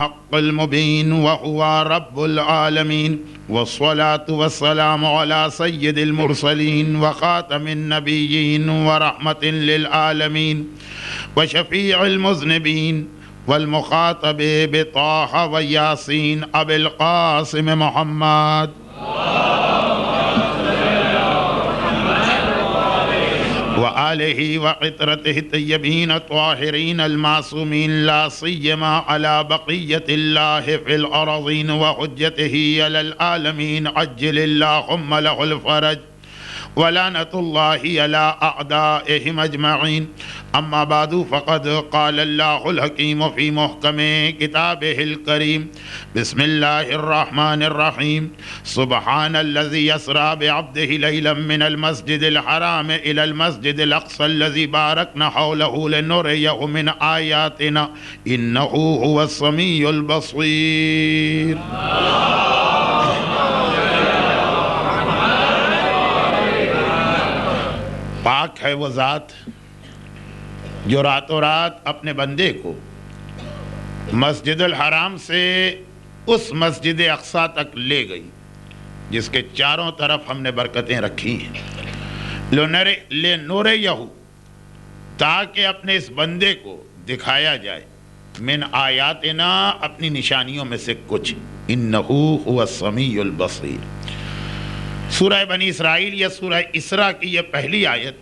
الحق المبين وهو رب العالمين والصلاة والسلام على سيد المرسلين وخاتم النبيين ورحمة للعالمين وشفيع المذنبين والمخاطب بطه وياسين أبي القاسم محمد وآله وقطرته الطيبين الطاهرين المعصومين لا سيما على بقية الله في الأرضين وحجته على العالمين عجل اللهم له الفرج ولعنة الله على أعدائهم أجمعين. أما بعد فقد قال الله الحكيم في محكم كتابه الكريم بسم الله الرحمن الرحيم سبحان الذي يسرى بعبده ليلا من المسجد الحرام إلى المسجد الأقصى الذي باركنا حوله لنريه من آياتنا إنه هو السميع البصير. پاک ہے وہ ذات جو راتوں رات اپنے بندے کو مسجد الحرام سے اس مسجد اقصیٰ تک لے گئی جس کے چاروں طرف ہم نے برکتیں رکھی ہیں لنُرِیَہُ تاکہ اپنے اس بندے کو دکھایا جائے من آیاتنا اپنی نشانیوں میں سے کچھ انہو هو السمیع البصیر. سورہ بنی اسرائیل یا سورہ اسراء کی یہ پہلی آیت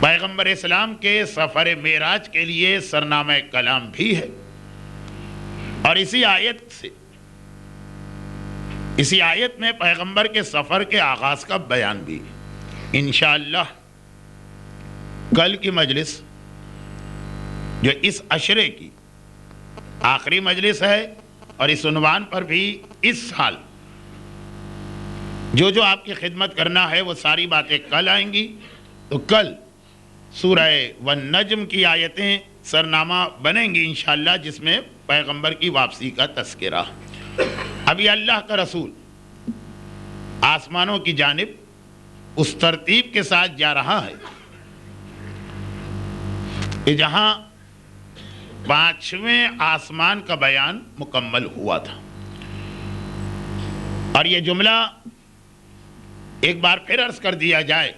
پیغمبر اسلام کے سفر معراج کے لیے سرنامہ کلام بھی ہے، اور اسی آیت میں پیغمبر کے سفر کے آغاز کا بیان بھی. انشاءاللہ کل کی مجلس جو اس عشرے کی آخری مجلس ہے، اور اس عنوان پر بھی اس سال جو آپ کی خدمت کرنا ہے وہ ساری باتیں کل آئیں گی. تو کل سورہ والنجم کی آیتیں سرنامہ بنیں گی انشاءاللہ، جس میں پیغمبر کی واپسی کا تذکرہ. ابھی اللہ کا رسول آسمانوں کی جانب اس ترتیب کے ساتھ جا رہا ہے کہ جہاں پانچویں آسمان کا بیان مکمل ہوا تھا. اور یہ جملہ ایک بار پھر عرض کر دیا جائے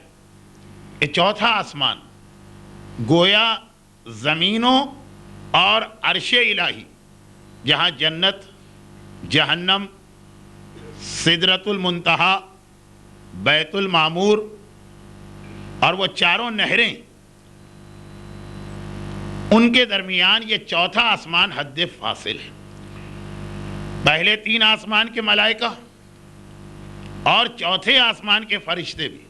کہ چوتھا آسمان گویا زمینوں اور عرش الہی، جہاں جنت، جہنم، سدرۃ المنتہا، بیت المعمور اور وہ چاروں نہریں، ان کے درمیان یہ چوتھا آسمان حد فاصل ہے. پہلے تین آسمان کے ملائکہ اور چوتھے آسمان کے فرشتے بھی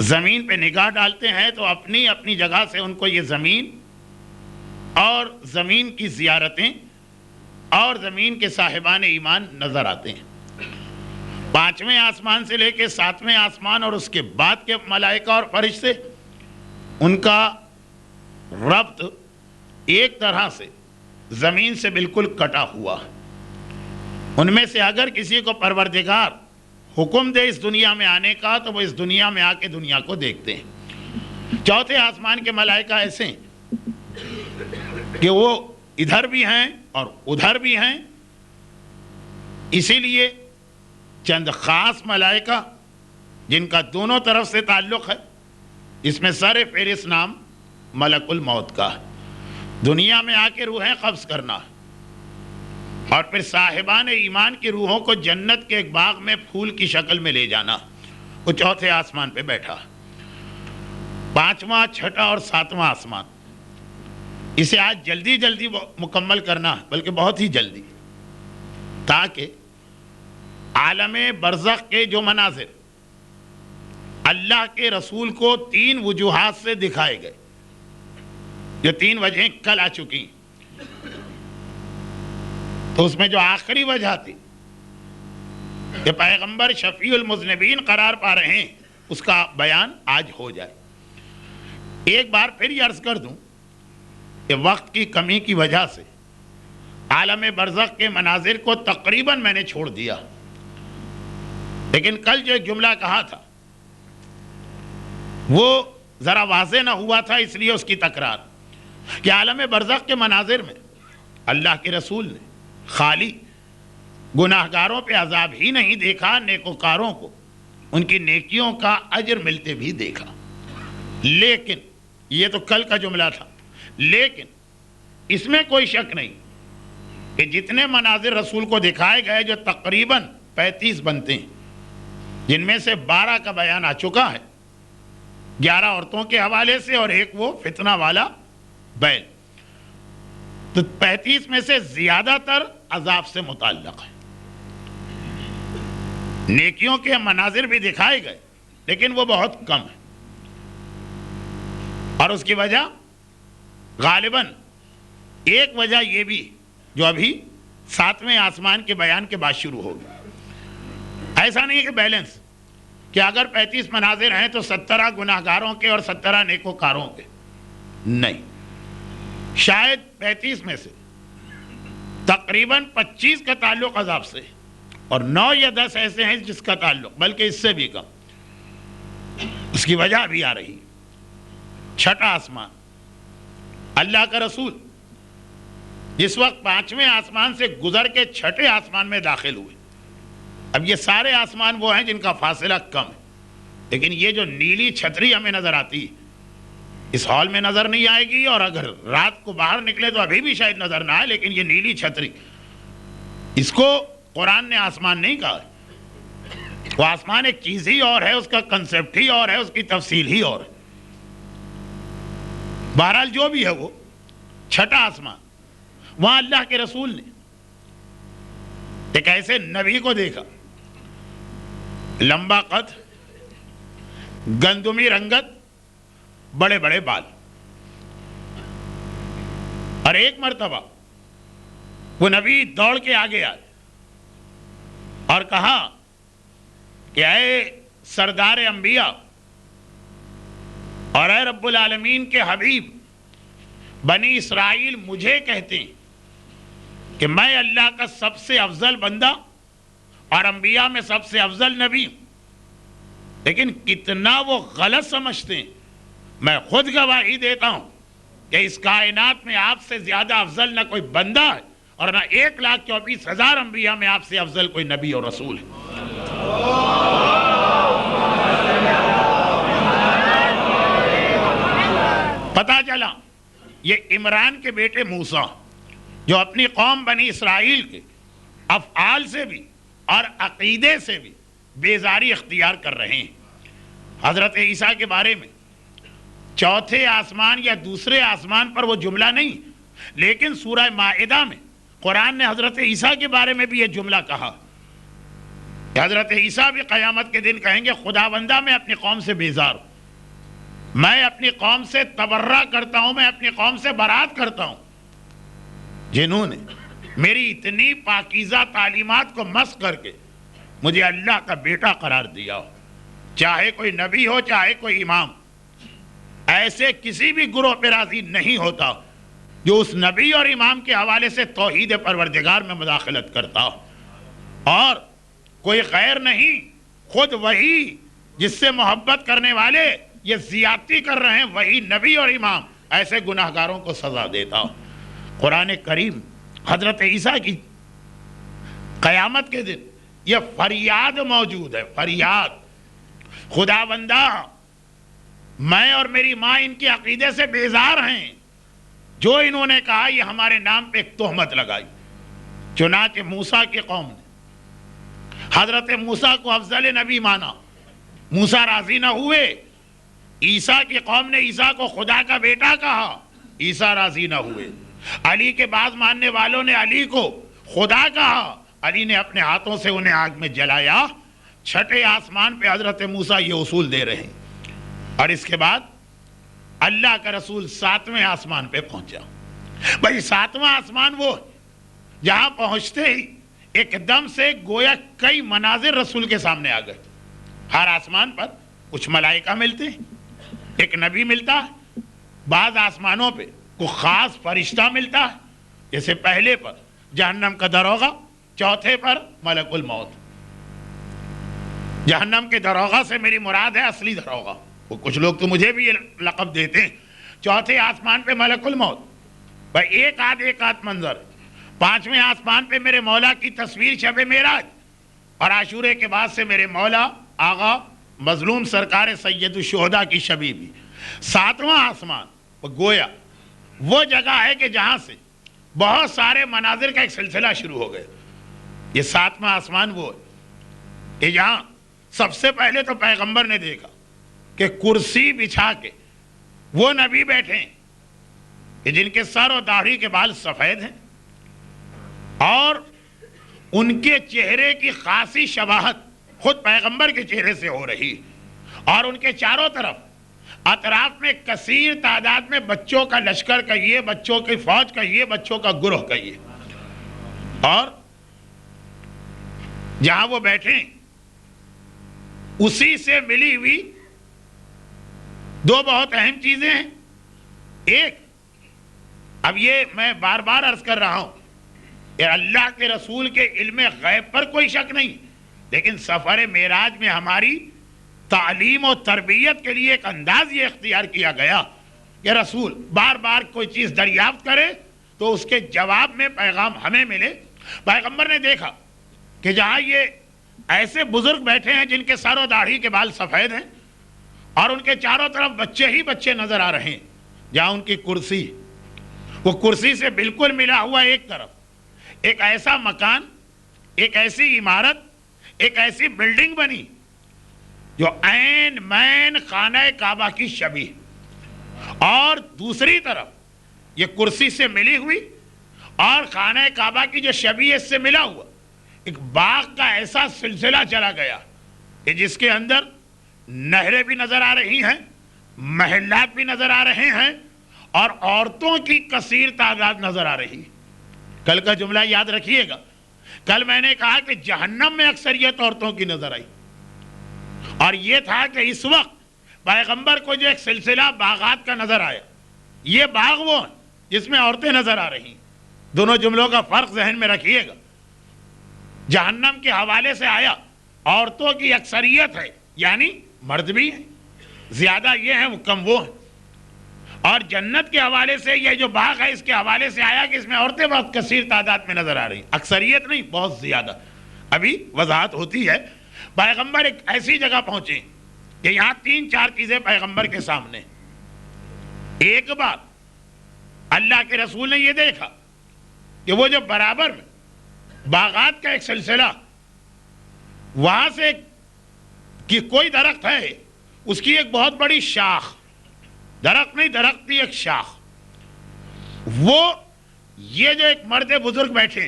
زمین پہ نگاہ ڈالتے ہیں تو اپنی اپنی جگہ سے ان کو یہ زمین اور زمین کی زیارتیں اور زمین کے صاحبان ایمان نظر آتے ہیں. پانچویں آسمان سے لے کے ساتویں آسمان اور اس کے بعد کے ملائکہ اور فرشتے، ان کا ربط ایک طرح سے زمین سے بالکل کٹا ہوا. ان میں سے اگر کسی کو پروردگار حکم دے اس دنیا میں آنے کا تو وہ اس دنیا میں آ کے دنیا کو دیکھتے ہیں. چوتھے آسمان کے ملائکہ ایسے ہیں کہ وہ ادھر بھی ہیں اور ادھر بھی ہیں. اسی لیے چند خاص ملائکہ جن کا دونوں طرف سے تعلق ہے، اس میں سر فہرست نام ملک الموت کا، دنیا میں آ کے روحیں قبض کرنا، اور پھر صاحبان ایمان کی روحوں کو جنت کے ایک باغ میں پھول کی شکل میں لے جانا. وہ چوتھے آسمان پہ بیٹھا. پانچواں، چھٹا اور ساتواں آسمان، اسے آج جلدی جلدی مکمل کرنا، بلکہ بہت ہی جلدی، تاکہ عالم برزخ کے جو مناظر اللہ کے رسول کو تین وجوہات سے دکھائے گئے، جو تین وجہیں کل آ چکی، تو اس میں جو آخری وجہ تھی کہ پیغمبر شفیع المذنبین قرار پا رہے ہیں، اس کا بیان آج ہو جائے. ایک بار پھر یہ عرض کر دوں کہ وقت کی کمی کی وجہ سے عالم برزخ کے مناظر کو تقریباً میں نے چھوڑ دیا، لیکن کل جو ایک جملہ کہا تھا وہ ذرا واضح نہ ہوا تھا، اس لیے اس کی تکرار. کہ عالم برزخ کے مناظر میں اللہ کے رسول نے خالی گناہگاروں پہ عذاب ہی نہیں دیکھا، نیکوکاروں کو ان کی نیکیوں کا اجر ملتے بھی دیکھا۔ لیکن یہ تو کل کا جملہ تھا، لیکن اس میں کوئی شک نہیں کہ جتنے مناظر رسول کو دکھائے گئے، جو تقریباً 35 بنتے ہیں، جن میں سے 12 کا بیان آ چکا ہے، 11 عورتوں کے حوالے سے اور ایک وہ فتنہ والا بیل، تو 35 میں سے زیادہ تر عذاب سے متعلق ہے۔ نیکیوں کے مناظر بھی دکھائے گئے لیکن وہ بہت کم ہے، اور اس کی وجہ غالباً ایک وجہ یہ بھی جو ابھی 7ویں آسمان کے بیان کے بعد شروع ہوگی۔ ایسا نہیں کہ بیلنس کہ اگر 35 مناظر ہیں تو 17 گناہگاروں کے اور 17 نیکوکاروں کے، نہیں، شاید 35 میں سے تقریباً 25 کا تعلق عذاب سے، اور 9 یا 10 ایسے ہیں جس کا تعلق بلکہ اس سے بھی کم۔ اس کی وجہ بھی آ رہی، چھٹا آسمان، اللہ کا رسول جس وقت 5ویں آسمان سے گزر کے چھٹے آسمان میں داخل ہوئے۔ اب یہ سارے آسمان وہ ہیں جن کا فاصلہ کم ہے، لیکن یہ جو نیلی چھتری ہمیں نظر آتی اس ہال میں نظر نہیں آئے گی، اور اگر رات کو باہر نکلے تو ابھی بھی شاید نظر نہ آئے، لیکن یہ نیلی چھتری، اس کو قرآن نے آسمان نہیں کہا۔ وہ آسمان ایک چیز ہی اور ہے، اس کا کنسپٹ ہی اور ہے، اس کی تفصیل ہی اور ہے۔ بہرحال جو بھی ہے وہ چھٹا آسمان، وہاں اللہ کے رسول نے ایک ایسے نبی کو دیکھا، لمبا قد، گندمی رنگت، بڑے بڑے بال، اور ایک مرتبہ وہ نبی دوڑ کے آگے آئے اور کہا کہ اے سردار انبیاء اور اے رب العالمین کے حبیب، بنی اسرائیل مجھے کہتے ہیں کہ میں اللہ کا سب سے افضل بندہ اور انبیاء میں سب سے افضل نبی ہوں، لیکن کتنا وہ غلط سمجھتے ہیں۔ میں خود گواہی دیتا ہوں کہ اس کائنات میں آپ سے زیادہ افضل نہ کوئی بندہ ہے، اور نہ 1,24,000 انبیاء میں آپ سے افضل کوئی نبی اور رسول ہے۔ پتا چلا یہ عمران کے بیٹے موسیٰ جو اپنی قوم بنی اسرائیل کے افعال سے بھی اور عقیدے سے بھی بیزاری اختیار کر رہے ہیں۔ حضرت عیسیٰ کے بارے میں چوتھے آسمان یا دوسرے آسمان پر وہ جملہ نہیں، لیکن سورہ مائدہ میں قرآن نے حضرت عیسیٰ کے بارے میں بھی یہ جملہ کہا کہ حضرت عیسیٰ بھی قیامت کے دن کہیں گے خداوندہ میں اپنی قوم سے بیزار ہوں، میں اپنی قوم سے تبرہ کرتا ہوں، میں اپنی قوم سے برات کرتا ہوں، جنہوں نے میری اتنی پاکیزہ تعلیمات کو مسخ کر کے مجھے اللہ کا بیٹا قرار دیا ہو، چاہے کوئی نبی ہو چاہے کوئی امام۔ ایسے کسی بھی گروہ پہ راضی نہیں ہوتا جو اس نبی اور امام کے حوالے سے توحید پروردگار میں مداخلت کرتا ہو، اور کوئی غیر نہیں، خود وہی جس سے محبت کرنے والے یہ زیادتی کر رہے ہیں وہی نبی اور امام ایسے گناہگاروں کو سزا دیتا ہو۔ قرآن کریم حضرت عیسیٰ کی قیامت کے دن یہ فریاد موجود ہے، فریاد، خداوندہ میں اور میری ماں ان کے عقیدے سے بیزار ہیں، جو انہوں نے کہا یہ ہمارے نام پہ ایک تہمت لگائی۔ چنانچہ موسیٰ کی قوم نے حضرت موسیٰ کو افضل نبی مانا، موسیٰ راضی نہ ہوئے، عیسیٰ کی قوم نے عیسیٰ کو خدا کا بیٹا کہا، عیسیٰ راضی نہ ہوئے، علی کے بعض ماننے والوں نے علی کو خدا کہا، علی نے اپنے ہاتھوں سے انہیں آگ میں جلایا۔ چھٹے آسمان پہ حضرت موسیٰ یہ اصول دے رہے ہیں، اور اس کے بعد اللہ کا رسول 7ویں آسمان پہ پہنچا۔ بھائی 7واں آسمان وہ جہاں پہنچتے ہی ایک دم سے گویا کئی مناظر رسول کے سامنے آ گئے۔ ہر آسمان پر کچھ ملائکہ ملتے ہیں، ایک نبی ملتا ہے، بعض آسمانوں پہ کوئی خاص فرشتہ ملتا ہے، جیسے پہلے پر جہنم کا دروغہ، چوتھے پر ملک الموت۔ جہنم کے دروغہ سے میری مراد ہے اصلی دروغہ، وہ کچھ لوگ تو مجھے بھی یہ لقب دیتے ہیں چوتھے آسمان پہ ملک الموت، بھائی ایک آدھ منظر، پانچویں آسمان پہ میرے مولا کی تصویر شب معراج، اور عاشورے کے بعد سے میرے مولا آغا مظلوم سرکار سید الشہداء کی شبی بھی۔ ساتواں آسمان گویا وہ جگہ ہے کہ جہاں سے بہت سارے مناظر کا ایک سلسلہ شروع ہو گیا۔ یہ ساتواں آسمان وہ ہے کہ جہاں سب سے پہلے تو پیغمبر نے دیکھا کہ کرسی بچھا کے وہ نبی بیٹھے ہیں کہ جن کے سر اور داڑھی کے بال سفید ہیں، اور ان کے چہرے کی خاصی شباہت خود پیغمبر کے چہرے سے ہو رہی، اور ان کے چاروں طرف اطراف میں کثیر تعداد میں بچوں کا لشکر کہیے، بچوں کی فوج کہیے، بچوں کا گروہ کہیے، اور جہاں وہ بیٹھے اسی سے ملی ہوئی دو بہت اہم چیزیں ہیں۔ ایک، اب یہ میں بار بار عرض کر رہا ہوں کہ اللہ کے رسول کے علم غیب پر کوئی شک نہیں، لیکن سفر معراج میں ہماری تعلیم و تربیت کے لیے ایک انداز یہ اختیار کیا گیا کہ رسول بار بار کوئی چیز دریافت کرے تو اس کے جواب میں پیغام ہمیں ملے۔ پیغمبر نے دیکھا کہ جہاں یہ ایسے بزرگ بیٹھے ہیں جن کے سر و داڑھی کے بال سفید ہیں، اور ان کے چاروں طرف بچے ہی بچے نظر آ رہے ہیں، جہاں ان کی کرسی، وہ کرسی سے بالکل ملا ہوا ایک طرف ایک ایسا مکان، ایک ایسی عمارت، ایک ایسی بلڈنگ بنی جو عین مین خانہ کعبہ کی شبیہ، اور دوسری طرف یہ کرسی سے ملی ہوئی اور خانہ کعبہ کی جو شبیہ اس سے ملا ہوا ایک باغ کا ایسا سلسلہ چلا گیا کہ جس کے اندر نہریں بھی نظر آ رہی ہیں، محلات بھی نظر آ رہے ہیں، اور عورتوں کی کثیر تعداد نظر آ رہی۔ کل کا جملہ یاد رکھیے گا، کل میں نے کہا کہ جہنم میں اکثریت عورتوں کی نظر آئی، اور یہ تھا کہ اس وقت پیغمبر کو جو ایک سلسلہ باغات کا نظر آیا، یہ باغ وہ ہے جس میں عورتیں نظر آ رہی۔ دونوں جملوں کا فرق ذہن میں رکھیے گا۔ جہنم کے حوالے سے آیا عورتوں کی اکثریت ہے، یعنی مرد بھی ہیں، زیادہ یہ ہیں وہ کم وہ ہیں، اور جنت کے حوالے سے یہ جو باغ ہے اس کے حوالے سے آیا کہ اس میں عورتیں بہت کثیر تعداد میں نظر آ رہی، اکثریت نہیں، بہت زیادہ۔ ابھی وضاحت ہوتی ہے۔ پیغمبر ایک ایسی جگہ پہنچے کہ یہاں تین چار چیزیں پیغمبر کے سامنے۔ ایک بات، اللہ کے رسول نے یہ دیکھا کہ وہ جو برابر میں باغات کا ایک سلسلہ، وہاں سے کہ کوئی درخت ہے، اس کی ایک بہت بڑی شاخ، درخت نہیں درخت کی ایک شاخ، وہ یہ جو ایک مرد بزرگ بیٹھے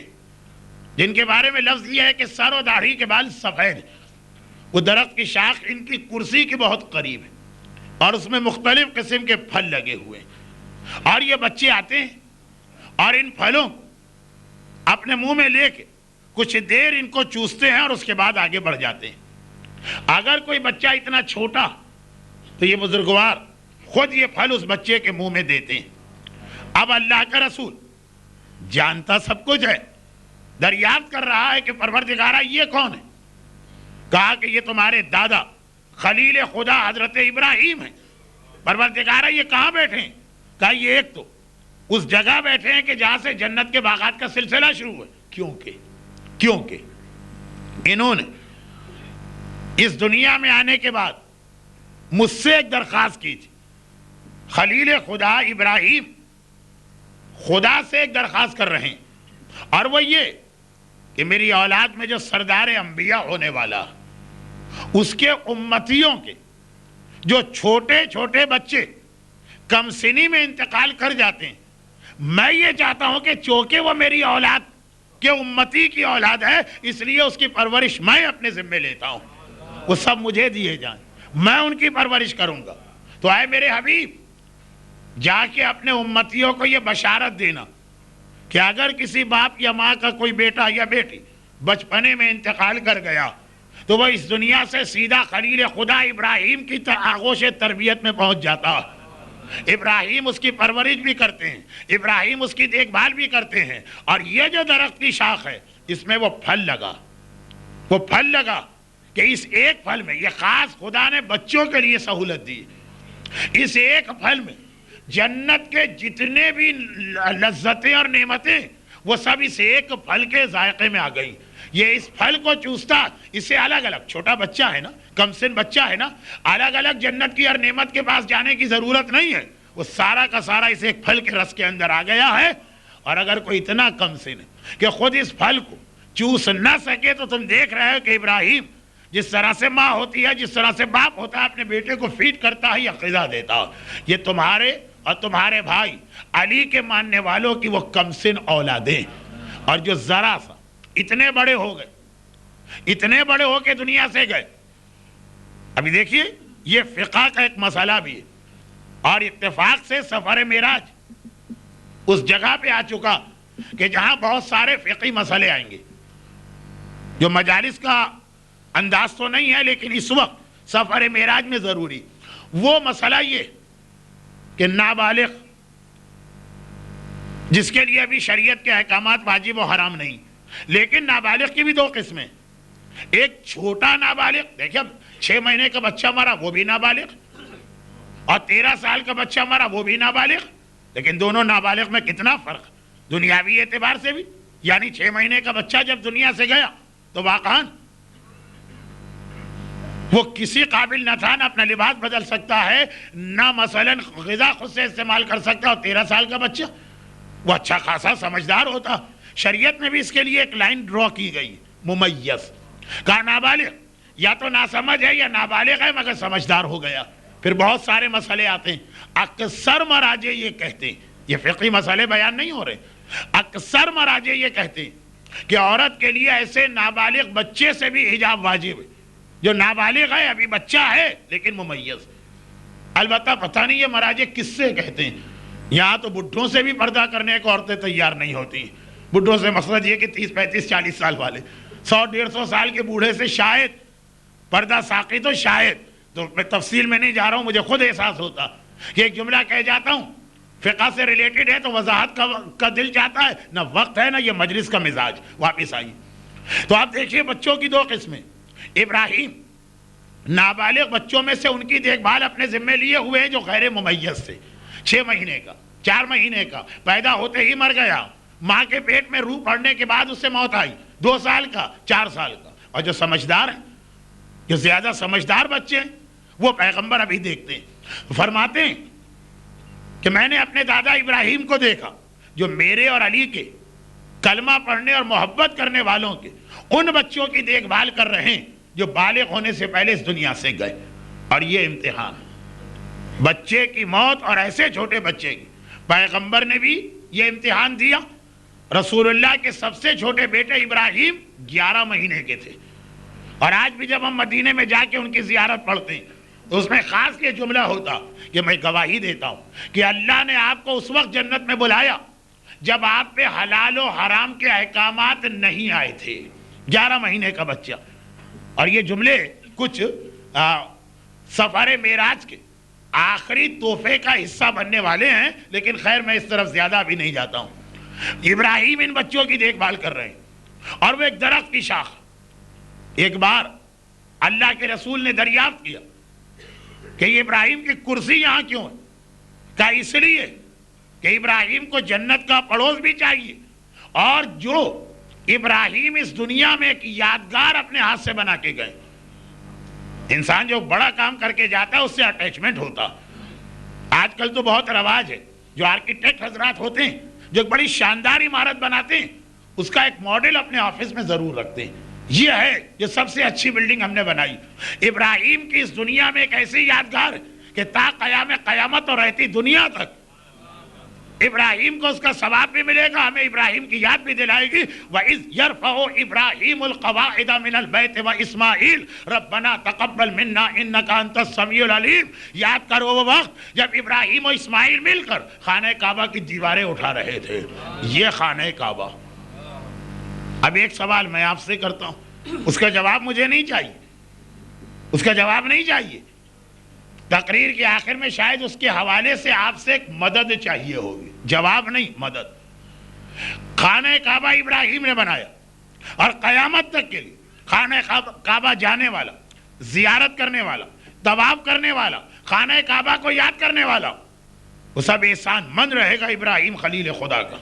جن کے بارے میں لفظ یہ ہے کہ سر و داڑھی کے بال سفید، وہ درخت کی شاخ ان کی کرسی کے بہت قریب ہے، اور اس میں مختلف قسم کے پھل لگے ہوئے ہیں، اور یہ بچے آتے ہیں اور ان پھلوں اپنے منہ میں لے کے کچھ دیر ان کو چوستے ہیں اور اس کے بعد آگے بڑھ جاتے ہیں۔ اگر کوئی بچہ اتنا چھوٹا تو یہ بزرگوار خود یہ پھل اس بچے کے منہ میں دیتے ہیں۔ اب اللہ کا رسول جانتا سب کچھ ہے، دریافت کر رہا ہے کہ پروردگارہ یہ کون ہے؟ کہا کہ یہ تمہارے دادا خلیل خدا حضرت ابراہیم ہیں۔ پروردگارہ یہ کہاں بیٹھے ہیں؟ کہا یہ ایک تو اس جگہ بیٹھے ہیں کہ جہاں سے جنت کے باغات کا سلسلہ شروع ہے، کیونکہ انہوں نے اس دنیا میں آنے کے بعد مجھ سے ایک درخواست کی تھی۔ خلیل خدا ابراہیم خدا سے ایک درخواست کر رہے ہیں، اور وہ یہ کہ میری اولاد میں جو سردار انبیاء ہونے والا اس کے امتیوں کے جو چھوٹے چھوٹے بچے کم سنی میں انتقال کر جاتے ہیں، میں یہ چاہتا ہوں کہ چونکہ وہ میری اولاد کے امتی کی اولاد ہے، اس لیے اس کی پرورش میں اپنے ذمہ لیتا ہوں، وہ سب مجھے دیے جائیں، میں ان کی پرورش کروں گا۔ تو اے میرے حبیب، جا کے اپنے امتیوں کو یہ بشارت دینا کہ اگر کسی باپ یا ماں کا کوئی بیٹا یا بیٹی بچپنے میں انتقال کر گیا تو وہ اس دنیا سے سیدھا خلیل خدا ابراہیم کی آغوش تربیت میں پہنچ جاتا۔ ابراہیم اس کی پرورش بھی کرتے ہیں، ابراہیم اس کی دیکھ بھال بھی کرتے ہیں، اور یہ جو درخت کی شاخ ہے اس میں وہ پھل لگا کہ اس ایک پھل میں یہ خاص خدا نے بچوں کے لیے سہولت دی، اس ایک پھل میں جنت کے جتنے بھی لذتیں اور نعمتیں وہ سب اس ایک پھل کے ذائقے میں آ گئی. یہ اس پھل کو چوستا, اسے الگ الگ, چھوٹا بچہ ہے نا, کم سن بچہ ہے نا, الگ الگ جنت کی ہر نعمت کے پاس جانے کی ضرورت نہیں ہے, وہ سارا کا سارا اس ایک پھل کے رس کے اندر آ گیا ہے. اور اگر کوئی اتنا کم سن ہے کہ خود اس پھل کو چوس نہ سکے تو تم دیکھ رہے ہو کہ ابراہیم جس طرح سے ماں ہوتی ہے, جس طرح سے باپ ہوتا ہے, اپنے بیٹے کو فیڈ کرتا ہے یا غذا دیتا ہے. یہ تمہارے اور تمہارے بھائی علی کے ماننے والوں کی وہ کم سن اولادیں, اور جو ذرا سا اتنے بڑے ہو گئے, اتنے بڑے ہو کے دنیا سے گئے. ابھی دیکھیے یہ فقہ کا ایک مسئلہ بھی ہے, اور اتفاق سے سفر معراج اس جگہ پہ آ چکا کہ جہاں بہت سارے فقہی مسئلے آئیں گے, جو مجالس کا انداز تو نہیں ہے لیکن اس وقت سفر معراج میں ضروری. وہ مسئلہ یہ کہ نابالغ جس کے لیے ابھی شریعت کے احکامات واجب و حرام نہیں, لیکن نابالغ کی بھی دو قسمیں. ایک چھوٹا نابالغ, دیکھیں 6 مہینے کا بچہ مرا وہ بھی نابالغ, اور 13 سال کا بچہ مرا وہ بھی نابالغ, لیکن دونوں نابالغ میں کتنا فرق دنیاوی اعتبار سے بھی. یعنی 6 مہینے کا بچہ جب دنیا سے گیا تو واقعاً وہ کسی قابل نہ تھا, نہ اپنا لباس بدل سکتا ہے, نہ مثلا غذا خود سے استعمال کر سکتا. اور 13 سال کا بچہ وہ اچھا خاصا سمجھدار ہوتا. شریعت میں بھی اس کے لیے ایک لائن ڈرا کی گئی, ممیز. کہا نابالغ یا تو ناسمجھ ہے یا نابالغ ہے مگر سمجھدار ہو گیا. پھر بہت سارے مسئلے آتے ہیں. اکثر مراجع یہ کہتے ہیں, یہ فقہی مسئلے بیان نہیں ہو رہے, اکثر مراجع یہ کہتے ہیں کہ عورت کے لیے ایسے نابالغ بچے سے بھی حجاب واجب ہے, جو نابالغ ہے ابھی بچہ ہے لیکن ممیز. البتہ پتہ نہیں یہ مراجع کس سے کہتے ہیں. یہاں تو بڈھوں سے بھی پردہ کرنے کو عورتیں تیار نہیں ہوتی. بڈھوں سے مقصد یہ کہ 30 35 40 سال والے, 100 150 سال کے بوڑھے سے شاید پردہ ساقی, تو شاید, تو میں تفصیل میں نہیں جا رہا ہوں, مجھے خود احساس ہوتا کہ ایک جملہ کہہ جاتا ہوں فقہ سے ریلیٹڈ ہے تو وضاحت کا دل چاہتا ہے, نہ وقت ہے نہ یہ مجلس کا مزاج. واپس آئیے تو آپ دیکھیے بچوں کی دو قسمیں. ابراہیم نابالغ بچوں میں سے ان کی دیکھ بھال اپنے ذمے لیے ہوئے ہیں جو غیر ممیز تھے. 6 مہینے کا, 4 مہینے کا, پیدا ہوتے ہی مر گیا, ماں کے پیٹ میں روح پڑنے کے بعد اس سے موت آئی, 2 سال کا, 4 سال کا. اور جو سمجھدار ہیں, جو زیادہ سمجھدار بچے ہیں, وہ پیغمبر ابھی دیکھتے ہیں, فرماتے ہیں کہ میں نے اپنے دادا ابراہیم کو دیکھا جو میرے اور علی کے کلمہ پڑھنے اور محبت کرنے والوں کے ان بچوں کی دیکھ بھال کر رہے ہیں جو بالغ ہونے سے پہلے اس دنیا سے گئے. اور یہ امتحان, بچے کی موت اور ایسے چھوٹے بچے کی, پیغمبر نے بھی یہ امتحان دیا. رسول اللہ کے سب سے چھوٹے بیٹے ابراہیم 11 مہینے کے تھے, اور آج بھی جب ہم مدینے میں جا کے ان کی زیارت پڑھتے ہیں تو اس میں خاص یہ جملہ ہوتا کہ میں گواہی دیتا ہوں کہ اللہ نے آپ کو اس وقت جنت میں بلایا جب آپ پہ حلال و حرام کے احکامات نہیں آئے تھے. 11 مہینے کا بچہ. اور یہ جملے کچھ سفر معراج کے آخری تحفے کا حصہ بننے والے ہیں, لیکن خیر میں اس طرف زیادہ بھی نہیں جاتا ہوں. ابراہیم ان بچوں کی دیکھ بھال کر رہے ہیں, اور وہ ایک درخت کی شاخ. ایک بار اللہ کے رسول نے دریافت کیا کہ یہ ابراہیم کی کرسی یہاں کیوں ہے؟ کہا اس لیے کہ ابراہیم کو جنت کا پڑوس بھی چاہیے, اور جو ابراہیم اس دنیا میں ایک یادگار اپنے ہاتھ سے بنا کے گئے. انسان جو بڑا کام کر کے جاتا ہے اس سے اٹیچمنٹ ہوتا. آج کل تو بہت رواج ہے, جو آرکیٹیکٹ حضرات ہوتے ہیں جو ایک بڑی شاندار عمارت بناتے ہیں اس کا ایک ماڈل اپنے آفس میں ضرور رکھتے ہیں. یہ ہے یہ سب سے اچھی بلڈنگ ہم نے بنائی. ابراہیم کی اس دنیا میں ایک ایسی یادگار کہ تا قیام قیامت اور رہتی دنیا تک ابراہیم کو اس کا ثواب بھی ملے گا, ہمیں ابراہیم کی یاد بھی دلائے گی. وَإِذْ يَرْفَعُ إِبْرَاهِيمُ الْقَوَاعِدَ مِنَ الْبَيْتِ وَإِسْمَاعِيلُ رَبَّنَا تَقَبَّلْ مِنَّا إِنَّكَ أَنْتَ السَّمِيعُ الْعَلِيمُ. یاد کرو وہ وقت جب ابراہیم و اسماعیل مل کر خانہ کعبہ کی دیواریں اٹھا رہے تھے. یہ خانہ کعبہ. اب ایک سوال میں آپ سے کرتا ہوں, اس کا جواب مجھے نہیں چاہیے, اس کا جواب نہیں چاہیے. تقریر کے آخر میں شاید اس کے حوالے سے آپ سے ایک مدد چاہیے ہوگی, جواب نہیں, مدد. خانہ کعبہ ابراہیم نے بنایا, اور قیامت تک کے لیے خانہ کعبہ جانے والا, زیارت کرنے والا, طواف کرنے والا, خانہ کعبہ کو یاد کرنے والا, وہ سب احسان مند رہے گا ابراہیم خلیل خدا کا۔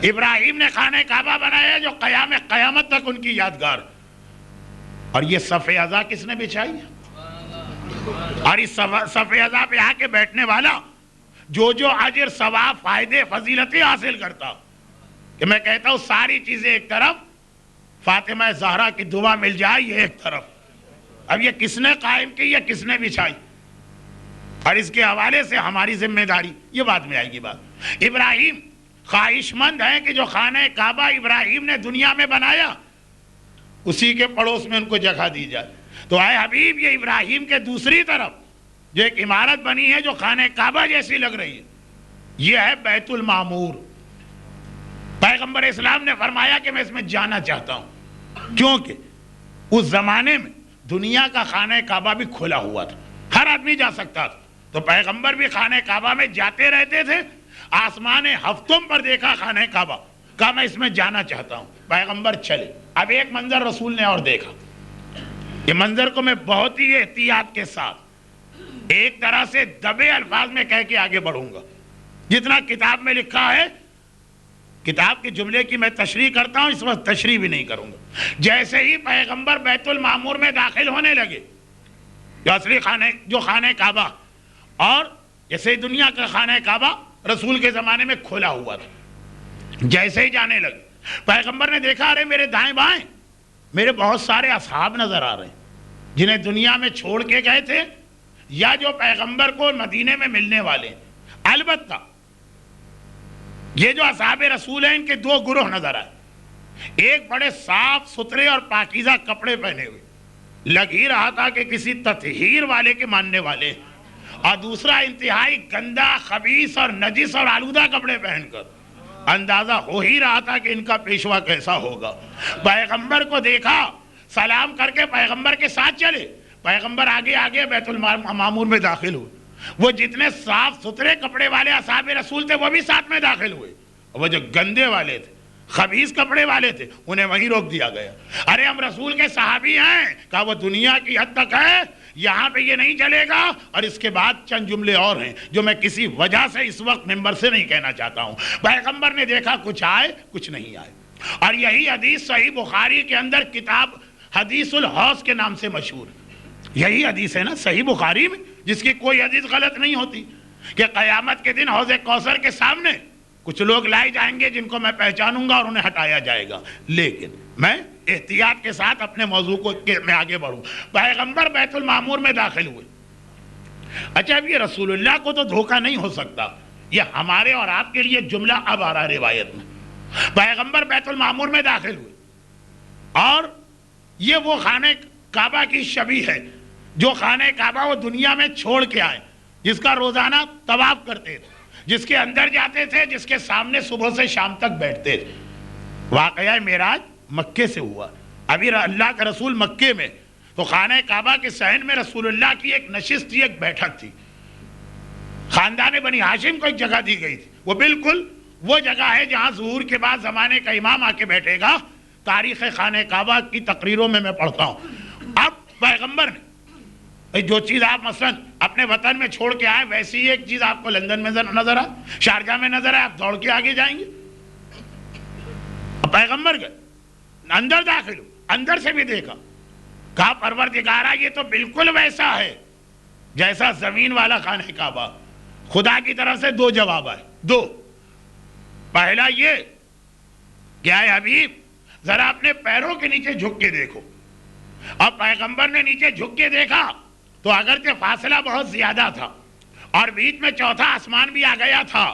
ابراہیم نے خانہ کعبہ بنایا جو قیامت تک ان کی یادگار۔ اور یہ صف ازا کس نے بچھائی؟ اور اس صف ازا پہ آ کے بیٹھنے والا جو اجر ثواب فائدے فضیلتیں حاصل کرتا، کہ میں کہتا ہوں ساری چیزیں ایک طرف، فاطمہ زہرا کی دعا مل جائے یہ ایک طرف، اب یہ کس نے قائم کی، یہ کس نے بچھائی، اور اس کے حوالے سے ہماری ذمہ داری، یہ بعد میں آئے گی بات۔ ابراہیم خواہش مند ہیں کہ جو خانہ کعبہ ابراہیم نے دنیا میں بنایا اسی کے پڑوس میں ان کو جگہ دی جائے۔ تو اے حبیب، یہ ابراہیم کے دوسری طرف جو ایک عمارت بنی ہے جو خانہ کعبہ جیسی لگ رہی ہے، یہ ہے بیت المعمور۔ پیغمبر اسلام نے فرمایا کہ میں اس میں جانا چاہتا ہوں، کیونکہ اس زمانے میں دنیا کا خانہ کعبہ بھی کھلا ہوا تھا، ہر آدمی جا سکتا تھا، تو پیغمبر بھی خانہ کعبہ میں جاتے رہتے تھے۔ آسمان ہفتم پر دیکھا خانہ کعبہ، کہا میں اس میں جانا چاہتا ہوں، پیغمبر چلے۔ اب ایک منظر رسول نے اور دیکھا، یہ منظر کو میں بہت ہی احتیاط کے ساتھ ایک طرح سے دبے الفاظ میں کہہ کے آگے بڑھوں گا، جتنا کتاب میں لکھا ہے، کتاب کے جملے کی میں تشریح کرتا ہوں، اس وقت تشریح بھی نہیں کروں گا۔ جیسے ہی پیغمبر بیت المعمور میں داخل ہونے لگے، جو اصلی خانہ کعبہ، اور جیسے دنیا کا خانہ کعبہ رسول کے زمانے میں کھولا ہوا تھا، جیسے ہی جانے لگے پیغمبر نے دیکھا، ارے میرے دائیں بائیں میرے بہت سارے اصحاب نظر آ رہے ہیں جنہیں دنیا میں چھوڑ کے گئے تھے یا جو پیغمبر کو مدینے میں ملنے والے ہیں۔ البتہ یہ جو اصحاب رسول ہیں ان کے دو گروہ نظر آئے، ایک بڑے صاف ستھرے اور پاکیزہ کپڑے پہنے ہوئے، لگ ہی رہا تھا کہ کسی تطہیر والے کے ماننے والے ہیں، اور دوسرا انتہائی گندا خبیث اور نجس اور آلودہ کپڑے پہن کر، اندازہ ہو ہی رہا تھا کہ ان کا پیشوا کیسا ہوگا۔ پیغمبر کو دیکھا، سلام کر کے پیغمبر کے ساتھ چلے، پیغمبر آگے آگے بیت المعمور میں داخل ہوئے۔ وہ جتنے صاف ستھرے کپڑے والے اصحاب رسول تھے وہ بھی ساتھ میں داخل ہوئے، وہ جو گندے والے تھے، خبیث کپڑے والے تھے، انہیں وہیں روک دیا گیا۔ ارے ہم رسول کے صحابی ہیں، کہا وہ دنیا کی حد تک ہے، یہاں پہ یہ نہیں چلے گا۔ اور اس کے بعد چند جملے اور ہیں جو میں کسی وجہ سے اس وقت ممبر سے نہیں کہنا چاہتا ہوں۔ پیغمبر نے دیکھا کچھ آئے کچھ نہیں آئے، اور یہی حدیث صحیح بخاری کے اندر کتاب حدیث الحوض کے نام سے مشہور ہے۔ یہی حدیث ہے نا صحیح بخاری میں، جس کی کوئی حدیث غلط نہیں ہوتی، کہ قیامت کے دن حوض کوثر کے سامنے کچھ لوگ لائے جائیں گے جن کو میں پہچانوں گا اور انہیں ہٹایا جائے گا۔ لیکن میں احتیاط کے ساتھ اپنے موضوع کو میں آگے بڑھوں۔ پیغمبر بیت المعمور میں داخل ہوئے۔ اچھا، اب یہ رسول اللہ کو تو دھوکہ نہیں ہو سکتا، یہ ہمارے اور آپ کے لیے جملہ اب آ رہا ہے روایت میں۔ پیغمبر بیت المعمور میں داخل ہوئے، اور یہ وہ خانہ کعبہ کی شبیہ ہے جو خانہ کعبہ وہ دنیا میں چھوڑ کے آئے، جس کا روزانہ طواف کرتے تھے، جس کے اندر جاتے تھے، جس کے سامنے صبح سے شام تک بیٹھتے تھے۔ واقعہ معراج مکے سے ہوا، ابھی اللہ کا رسول مکے میں، تو خانہ کعبہ کے صحن میں رسول اللہ کی ایک نشست تھی، ایک بیٹھک تھی۔ خاندان بنی ہاشم کو ایک جگہ دی گئی تھی، وہ بالکل وہ جگہ ہے جہاں ظہور کے بعد زمانے کا امام آ کے بیٹھے گا۔ تاریخ خانہ کعبہ کی تقریروں میں پڑھتا ہوں۔ اب پیغمبر نے جو چیز آپ مثلا اپنے وطن میں چھوڑ کے آئے، ویسی ہی ایک چیز آپ کو لندن میں نظر آئے، شارجہ میں نظر آئے، آپ دوڑ کے آگے جائیں گے۔ پیغمبر گئے، اندر داخل ہو، اندر سے بھی دیکھا، کہا پروردگارہ یہ تو بالکل ویسا ہے جیسا زمین والا خانہ کعبہ۔ خدا کی طرف سے دو جواب آئے، دو۔ پہلا یہ کہ اے حبیب ذرا اپنے پیروں کے نیچے جھک کے دیکھو۔ اب پیغمبر نے نیچے جھک کے دیکھا تو اگرچہ فاصلہ بہت زیادہ تھا اور بیچ میں چوتھا آسمان بھی آ گیا تھا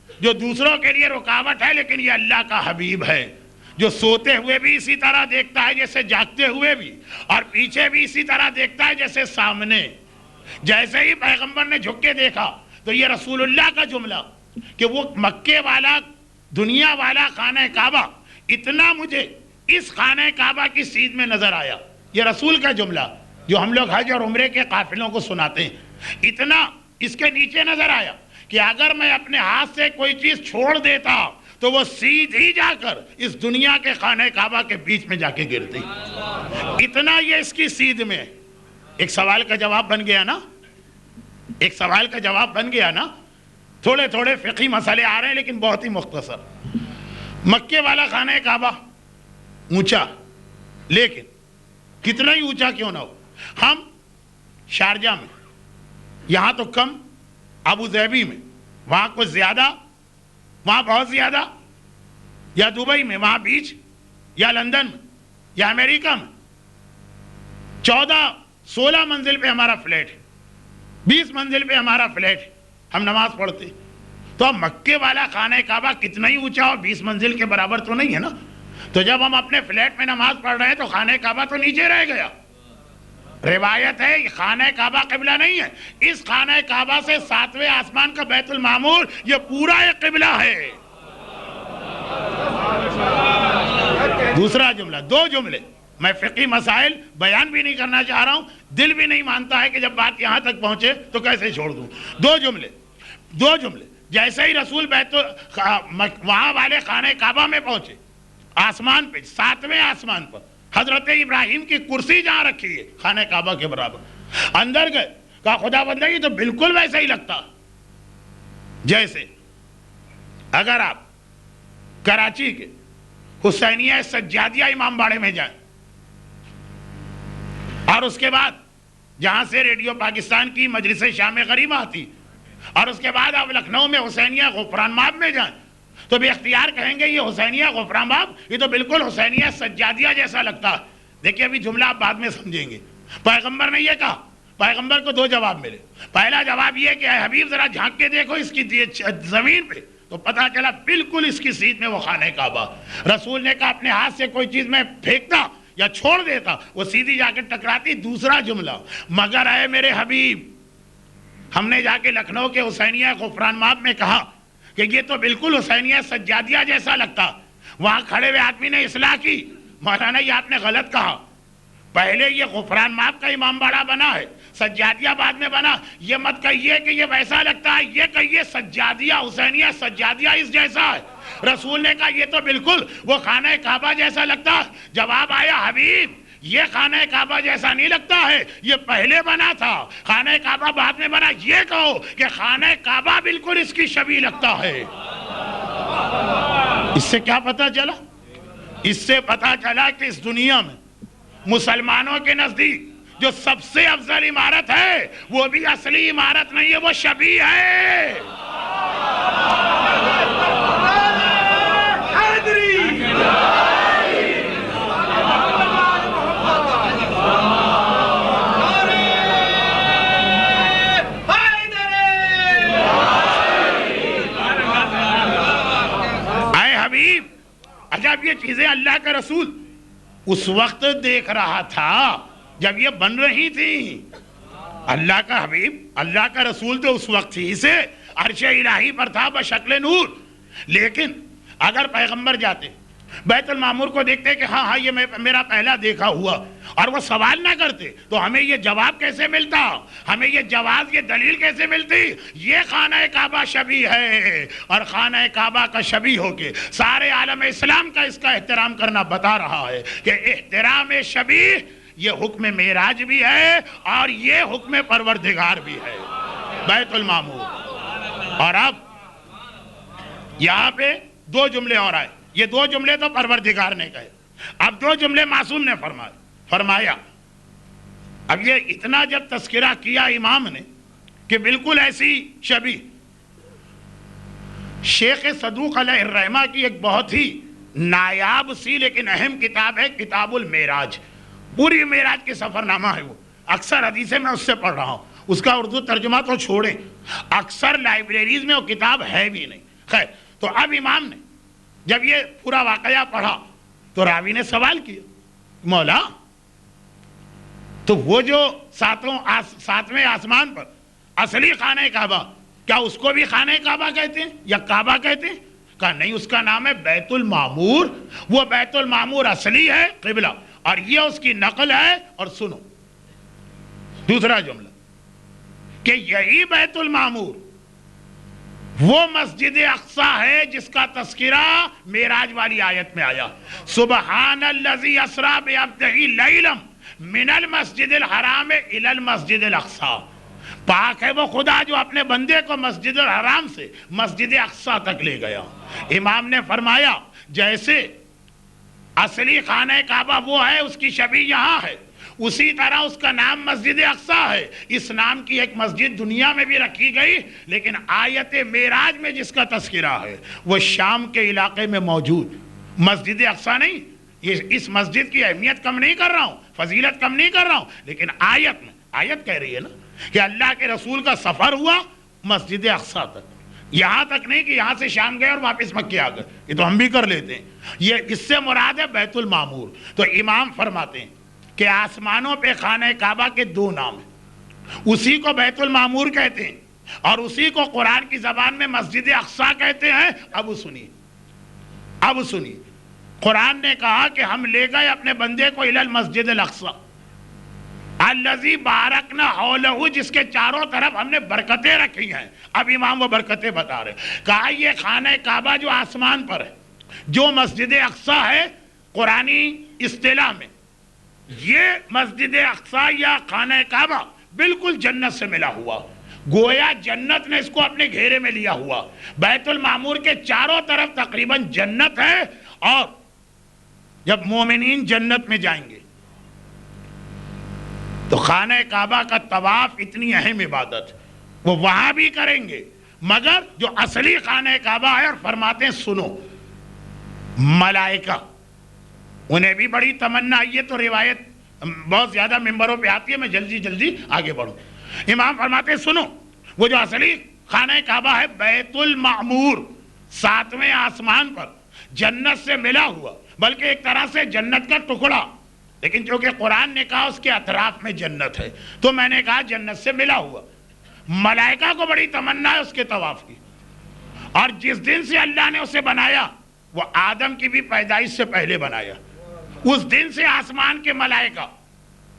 جو دوسروں کے لیے رکاوٹ ہے، لیکن یہ اللہ کا حبیب ہے جو سوتے ہوئے بھی اسی طرح دیکھتا ہے جیسے جاگتے ہوئے بھی، اور پیچھے بھی اسی طرح دیکھتا ہے جیسے سامنے۔ جیسے ہی پیغمبر نے جھک کے دیکھا تو یہ رسول اللہ کا جملہ کہ وہ مکے والا دنیا والا خانہ کعبہ اتنا مجھے اس خانہ کعبہ کی سیدھ میں نظر آیا، یہ رسول کا جملہ جو ہم لوگ حج اور عمرے کے قافلوں کو سناتے ہیں، اتنا اس کے نیچے نظر آیا کہ اگر میں اپنے ہاتھ سے کوئی چیز چھوڑ دیتا تو وہ سیدھی جا کر اس دنیا کے خانہ کعبہ کے بیچ میں جا کے گرتی۔ اتنا یہ اس کی سیدھ میں۔ ایک سوال کا جواب بن گیا نا، ایک سوال کا جواب بن گیا نا تھوڑے تھوڑے فقہی مسئلے آ رہے ہیں لیکن بہت ہی مختصر. مکے والا خانہ کعبہ اونچا، لیکن کتنا ہی اونچا کیوں نہ ہو، ہم شارجہ میں یہاں تو کم، ابو ظہبی میں وہاں کچھ زیادہ، وہاں بہت زیادہ، یا دبئی میں وہاں بیچ، یا لندن میں، یا امریکہ میں 14-16 منزل پہ ہمارا فلیٹ ہے، 20 منزل پہ ہمارا فلیٹ ہے، ہم نماز پڑھتے. تو اب مکے والا خانہ کعبہ کتنا ہی اونچا ہو 20 منزل کے برابر تو نہیں ہے نا. تو جب ہم اپنے فلیٹ میں نماز پڑھ رہے ہیں تو خانہ کعبہ تو نیچے رہ گیا. روایت ہے خانہ کعبہ قبلہ نہیں ہے، اس خانہ کعبہ سے 7ویں آسمان کا بیت المعمور یہ پورا ایک قبلہ ہے. دوسرا جملہ، 2 جملے، میں فقہی مسائل بیان بھی نہیں کرنا چاہ رہا ہوں، دل بھی نہیں مانتا ہے کہ جب بات یہاں تک پہنچے تو کیسے چھوڑ دوں. 2 جملے جیسے ہی رسول وہاں والے خانہ کعبہ میں پہنچے، آسمان پہ 7ویں آسمان پر حضرت ابراہیم کی کرسی جہاں رکھی ہے خانہ کعبہ کے برابر، اندر گئے، کہا خدا بندہ یہ تو بالکل ویسا ہی لگتا جیسے اگر آپ کراچی کے حسینیہ سجادیہ امام باڑے میں جائیں اور اس کے بعد جہاں سے ریڈیو پاکستان کی مجلس شام غریبہ آتی، اور اس کے بعد آپ لکھنؤ میں حسینیہ غفران ماب میں جائیں تو بھی اختیار کہیں گے یہ حسینیہ غفران ماب یہ تو بالکل حسینیہ سجادیہ جیسا لگتا. دیکھیں ابھی جملہ آپ بعد میں سمجھیں گے. پیغمبر نے یہ کہا، پیغمبر کو 2 جواب ملے. پہلا جواب یہ کہ اے حبیب ذرا جھانک کے دیکھو اس کی زمین پہ، تو پتا چلا بالکل اس کی سیدھ میں وہ خانہ کعبہ. رسول نے کہا اپنے ہاتھ سے کوئی چیز میں پھینکتا یا چھوڑ دیتا وہ سیدھی جا کے ٹکراتی. دوسرا جملہ، مگر اے میرے حبیب ہم نے جا کے لکھنؤ کے حسینیہ غفران ماب میں کہا کہ یہ تو بالکل حسینیہ سجادیہ جیسا لگتا. وہاں کھڑے ہوئے آدمی نے اصلاح کی، مولانا یہ آپ نے غلط کہا، پہلے یہ غفران ماب کا امام باڑہ بنا ہے، سجادیہ بعد میں بنا. یہ مت کہیے کہ یہ ویسا لگتا ہے، یہ کہیے سجادیہ حسینیہ سجادیہ اس جیسا ہے. رسول نے کہا یہ تو بالکل وہ خانہ کعبہ جیسا لگتا. جواب آیا حبیب یہ خانہ کعبہ جیسا نہیں لگتا ہے، یہ پہلے بنا تھا، خانہ کعبہ بعد میں بنا. یہ کہو کہ خانہ کعبہ بالکل اس کی شبیہ لگتا ہے. اس سے کیا پتا چلا؟ اس سے پتا چلا کہ اس دنیا میں مسلمانوں کے نزدیک جو سب سے افضل عمارت ہے وہ بھی اصلی عمارت نہیں ہے، وہ شبیہ ہے. جب یہ چیزیں اللہ کا رسول اس وقت دیکھ رہا تھا جب یہ بن رہی تھی. اللہ کا حبیب اللہ کا رسول تو اس وقت ہی سے عرش الہی پر تھا بشکل نور. لیکن اگر پیغمبر جاتے بیت المعمور کو دیکھتے کہ ہاں یہ میرا پہلا دیکھا ہوا، اور وہ سوال نہ کرتے تو ہمیں یہ جواب کیسے ملتا، ہمیں یہ جواز یہ دلیل کیسے ملتی؟ یہ خانہ کعبہ شبیہ ہے، اور خانہ کعبہ کا شبیہ ہو کے سارے عالم اسلام کا اس کا احترام کرنا بتا رہا ہے کہ احترام شبیہ یہ حکم معراج بھی ہے اور یہ حکم پروردگار بھی ہے بیت المعمور. اور اب یہاں پہ 2 جملے اور آئے. یہ 2 جملے تو پروردگار نے کہے، اب 2 جملے معصوم نے فرمایا. اب یہ اتنا جب تذکرہ کیا امام نے کہ بالکل ایسی شبیہ. شیخ صدوق علیہ الرحمہ کی ایک بہت ہی نایاب سی لیکن اہم کتاب ہے کتاب المعراج. پوری معراج کے سفر نامہ ہے وہ. اکثر حدیثیں میں اس سے پڑھ رہا ہوں، اس کا اردو ترجمہ تو چھوڑیں، اکثر لائبریریز میں وہ کتاب ہے بھی نہیں. خیر، تو اب امام نے جب یہ پورا واقعہ پڑھا تو راوی نے سوال کیا، مولا تو وہ جو 7ویں آسمان پر اصلی خانہ کعبہ کیا اس کو بھی خانہ کعبہ کہتے ہیں یا کعبہ کہتے ہیں؟ کہا نہیں، اس کا نام ہے بیت المعمور. وہ بیت المعمور اصلی ہے قبلہ اور یہ اس کی نقل ہے. اور سنو دوسرا جملہ کہ یہی بیت المعمور وہ مسجد اقصی ہے جس کا تذکرہ معراج والی آیت میں آیا، سبحان الذی اسری بعبدہ لیلا من المسجد الحرام الی المسجد الاقصی. پاک ہے وہ خدا جو اپنے بندے کو مسجد الحرام سے مسجد اقصی تک لے گیا۔ امام نے فرمایا جیسے اصلی خانہ کعبہ وہ ہے، اس کی شبیہ یہاں ہے، اسی طرح اس کا نام مسجد اقصی ہے۔ اس نام کی ایک مسجد دنیا میں بھی رکھی گئی، لیکن آیت معراج میں جس کا تذکرہ ہے وہ شام کے علاقے میں موجود، مسجد اقصی نہیں۔ اس مسجد کی اہمیت کم نہیں کر رہا ہوں، فضیلت کم نہیں کر رہا ہوں، لیکن آیت میں آیت کہہ رہی ہے نا کہ اللہ کے رسول کا سفر ہوا مسجد اقصی تک، یہاں تک نہیں کہ یہاں سے شام گئے اور واپس مکے آ گئے، یہ تو ہم بھی کر لیتے ہیں۔ یہ اس سے مراد ہے بیت المعمور۔ تو امام فرماتے ہیں کہ آسمانوں پہ خانہ کعبہ کے دو نام ہیں، اسی کو بیت المعمور کہتے ہیں اور اسی کو قرآن کی زبان میں مسجد اقصی کہتے ہیں۔ اب سنیے قرآن نے کہا کہ ہم لے گئے اپنے بندے کو الی المسجد الاقصی الذی بارکنا حولہ، جس کے چاروں طرف ہم نے برکتیں رکھی ہیں۔ اب امام وہ برکتیں بتا رہے، کہا یہ خانہ کعبہ جو آسمان پر ہے، جو مسجد اقصی ہے قرآنی اصطلاح میں، یہ مسجد اقصی یا خانہ کعبہ بالکل جنت سے ملا ہوا، گویا جنت نے اس کو اپنے گھیرے میں لیا ہوا۔ بیت المعمور کے چاروں طرف تقریباً جنت ہے، اور جب مومنین جنت میں جائیں گے تو خانہ کعبہ کا طواف اتنی اہم عبادت وہ وہاں بھی کریں گے، مگر جو اصلی خانہ کعبہ ہے، اور فرماتے ہیں سنو ملائکہ انہیں بھی بڑی تمنا، یہ تو روایت بہت زیادہ ممبروں پہ آتی ہے، میں جلدی آگے بڑھوں۔ امام فرماتے ہیں سنو، وہ جو اصلی خانہ کعبہ ہے بیت المعمور 7ویں آسمان پر جنت سے ملا ہوا، بلکہ ایک طرح سے جنت کا ٹکڑا، لیکن چونکہ قرآن نے کہا اس کے اطراف میں جنت ہے تو میں نے کہا جنت سے ملا ہوا۔ ملائکہ کو بڑی تمنا ہے اس کے طواف کی، اور جس دن سے اللہ نے اسے بنایا وہ آدم کی بھی پیدائش سے پہلے بنایا، اس دن سے آسمان کے ملائکہ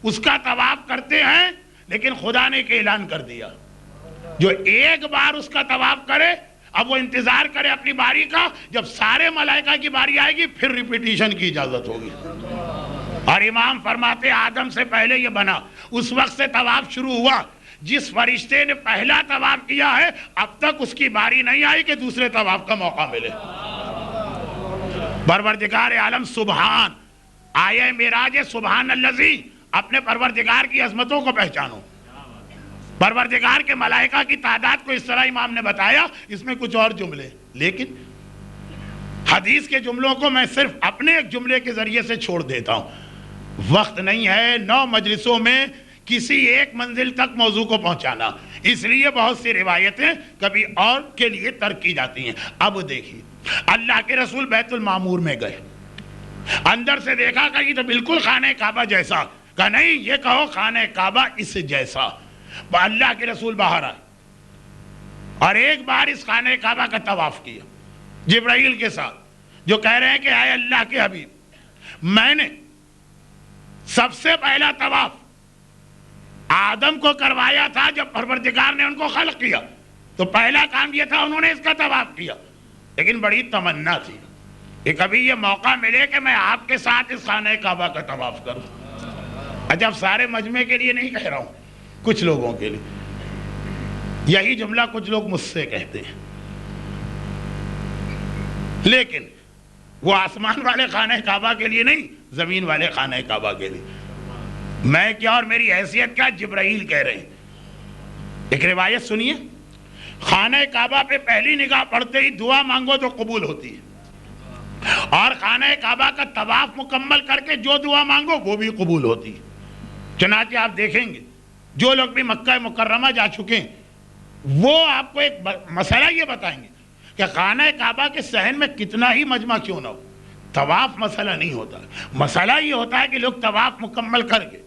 اس کا طواف کرتے ہیں، لیکن خدا نے کہ اعلان کر دیا جو ایک بار اس کا طواف کرے اب وہ انتظار کرے اپنی باری کا، جب سارے ملائکہ کی باری آئے گی پھر ریپیٹیشن کی اجازت ہوگی۔ اور امام فرماتے آدم سے پہلے یہ بنا، اس وقت سے طواف شروع ہوا، جس فرشتے نے پہلا طواف کیا ہے اب تک اس کی باری نہیں آئی کہ دوسرے طواف کا موقع ملے۔ پروردگار عالم سبحان، آیہ معراج سبحان الذی، اپنے پروردگار کی عظمتوں کو پہچانو۔ پروردگار کے ملائکہ کی تعداد کو اس طرح امام نے بتایا، اس میں کچھ اور جملے، لیکن حدیث کے جملوں کو میں صرف اپنے ایک جملے کے ذریعے سے چھوڑ دیتا ہوں، وقت نہیں ہے 9 مجلسوں میں کسی ایک منزل تک موضوع کو پہنچانا، اس لیے بہت سی روایتیں کبھی اور کے لیے ترک کی جاتی ہیں۔ اب دیکھیے اللہ کے رسول بیت المعمور میں گئے، اندر سے دیکھا کہ یہ تو بالکل خانہ کعبہ جیسا، کہا نہیں یہ کہو خانہ کعبہ اس جیسا۔ اللہ کے رسول باہر آئے اور ایک بار اس خانہ کعبہ کا طواف کیا جبرائیل کے ساتھ، جو کہہ رہے ہیں کہ اے اللہ کے حبیب، میں نے سب سے پہلا طواف آدم کو کروایا تھا جب پروردگار نے ان کو خلق کیا، تو پہلا کام یہ تھا انہوں نے اس کا طواف کیا، لیکن بڑی تمنا تھی کہ کبھی یہ موقع ملے کہ میں آپ کے ساتھ اس خانہ کعبہ کا طواف کروں۔ عجب، سارے مجمع کے لیے نہیں کہہ رہا ہوں، کچھ لوگوں کے لیے یہی جملہ کچھ لوگ مجھ سے کہتے ہیں، لیکن وہ آسمان والے خانہ کعبہ کے لیے نہیں، زمین والے خانہ کعبہ کے لیے۔ میں کیا اور میری حیثیت کیا، جبرائیل کہہ رہے ہیں۔ ایک روایت سنیے، خانہ کعبہ پہ پہلی نگاہ پڑتے ہی دعا مانگو تو قبول ہوتی ہے، اور خانہ کعبہ کا طواف مکمل کر کے جو دعا مانگو وہ بھی قبول ہوتی ہے۔ چنانچہ آپ دیکھیں گے جو لوگ بھی مکہ مکرمہ جا چکے ہیں وہ آپ کو ایک مسئلہ یہ بتائیں گے کہ خانہ کعبہ کے صحن میں کتنا ہی مجمع کیوں نہ ہو، طواف مسئلہ نہیں ہوتا، مسئلہ یہ ہوتا ہے کہ لوگ طواف مکمل کر کے